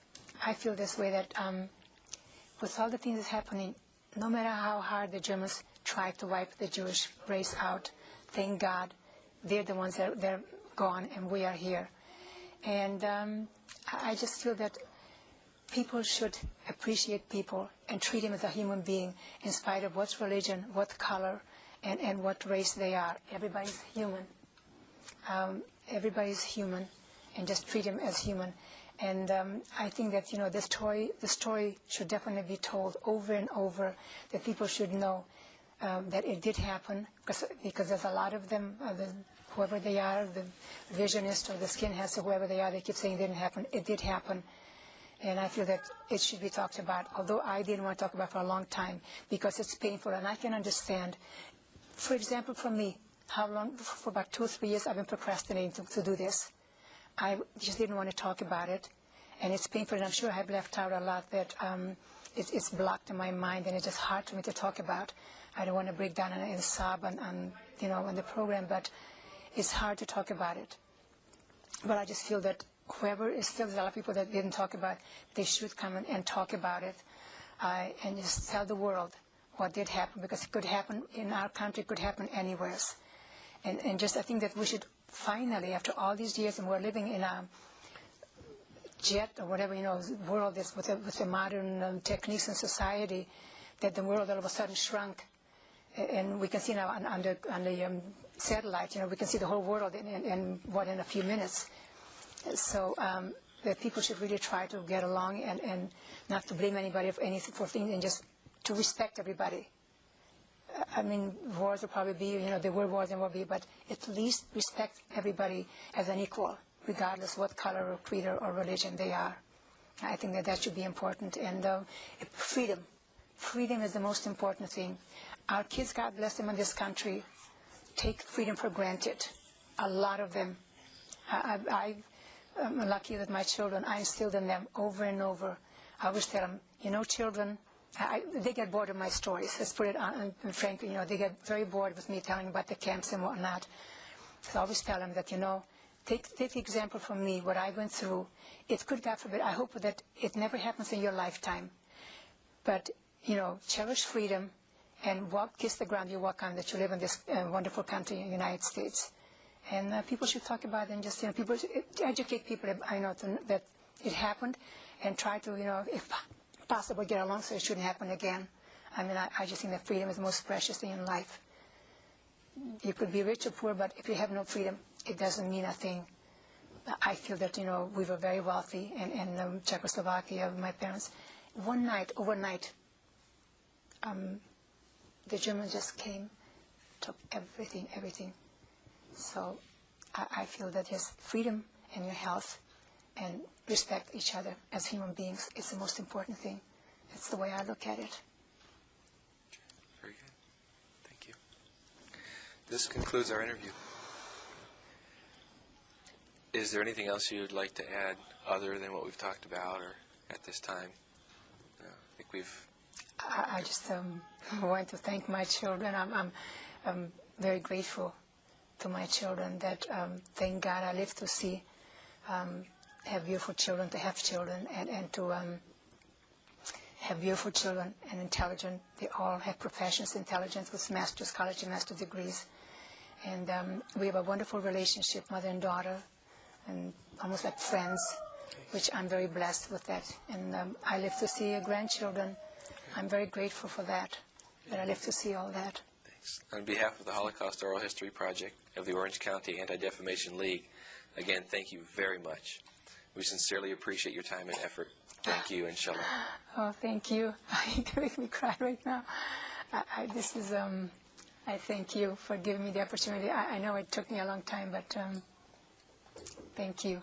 I feel this way that with all the things that's happening, no matter how hard the Germans try to wipe the Jewish race out, thank God, they're the ones that they're gone and we are here. And I just feel that people should appreciate people and treat them as a human being in spite of what religion, what color, and what race they are. Everybody's human. Everybody's human, and just treat them as human. And I think that, the story should definitely be told over and over, that people should know that it did happen, because there's a lot of them, whoever they are, the visionists or the skinheads or whoever they are, they keep saying it didn't happen. It did happen. And I feel that it should be talked about, although I didn't want to talk about it for a long time because it's painful, and I can understand. For example, for me, how long, for about 2 or 3 years, I've been procrastinating to do this. I just didn't want to talk about it, and it's painful, and I'm sure I've left out a lot that it's blocked in my mind, and it's just hard for me to talk about. I don't want to break down and sob on the program, but it's hard to talk about it. But I just feel that whoever is still, there's a lot of people that didn't talk about it, they should come and talk about it and just tell the world what did happen, because it could happen in our country, it could happen anywhere. And just I think that we should finally, after all these years, and we're living in a jet or whatever, world is with the modern techniques and society, that the world all of a sudden shrunk. And we can see now on the satellite, we can see the whole world in a few minutes. So that people should really try to get along and not to blame anybody for anything, and just to respect everybody. I mean, wars will probably be, there were wars and will be, but at least respect everybody as an equal, regardless what color or creed or religion they are. I think that should be important. And freedom. Freedom is the most important thing. Our kids, God bless them in this country, take freedom for granted. A lot of them. I'm lucky that my children, I instilled in them over and over. I always tell them, children, they get bored of my stories. Let's put it on, and frankly, they get very bored with me telling about the camps and whatnot. So I always tell them that, take the example from me, what I went through. It could, God forbid, I hope that it never happens in your lifetime. But, cherish freedom and kiss the ground you walk on, that you live in this wonderful country, the United States. And people should talk about it and just, people should educate people, that it happened, and try to, if possible, get along so it shouldn't happen again. I mean, I just think that freedom is the most precious thing in life. You could be rich or poor, but if you have no freedom, it doesn't mean a thing. I feel that, we were very wealthy in Czechoslovakia, my parents. Overnight, the Germans just came, took everything. So I feel that just freedom and your health and respect each other as human beings is the most important thing. That's the way I look at it. Very good. Thank you. This concludes our interview. Is there anything else you'd like to add other than what we've talked about, or at this time? I think we've... I just want to thank my children. I'm very grateful to my children that, thank God, I live to see have beautiful children, to have children, and to have beautiful children and intelligent. They all have professions, intelligence, with master's, college and master's degrees. And we have a wonderful relationship, mother and daughter, and almost like friends, which I'm very blessed with that. And I live to see grandchildren. I'm very grateful for that I live to see all that. Thanks. On behalf of the Holocaust Oral History Project of the Orange County Anti-Defamation League, again, thank you very much. We sincerely appreciate your time and effort. Thank you, and shalom. Oh, thank you. You can make me cry right now. I thank you for giving me the opportunity. I know it took me a long time, but thank you.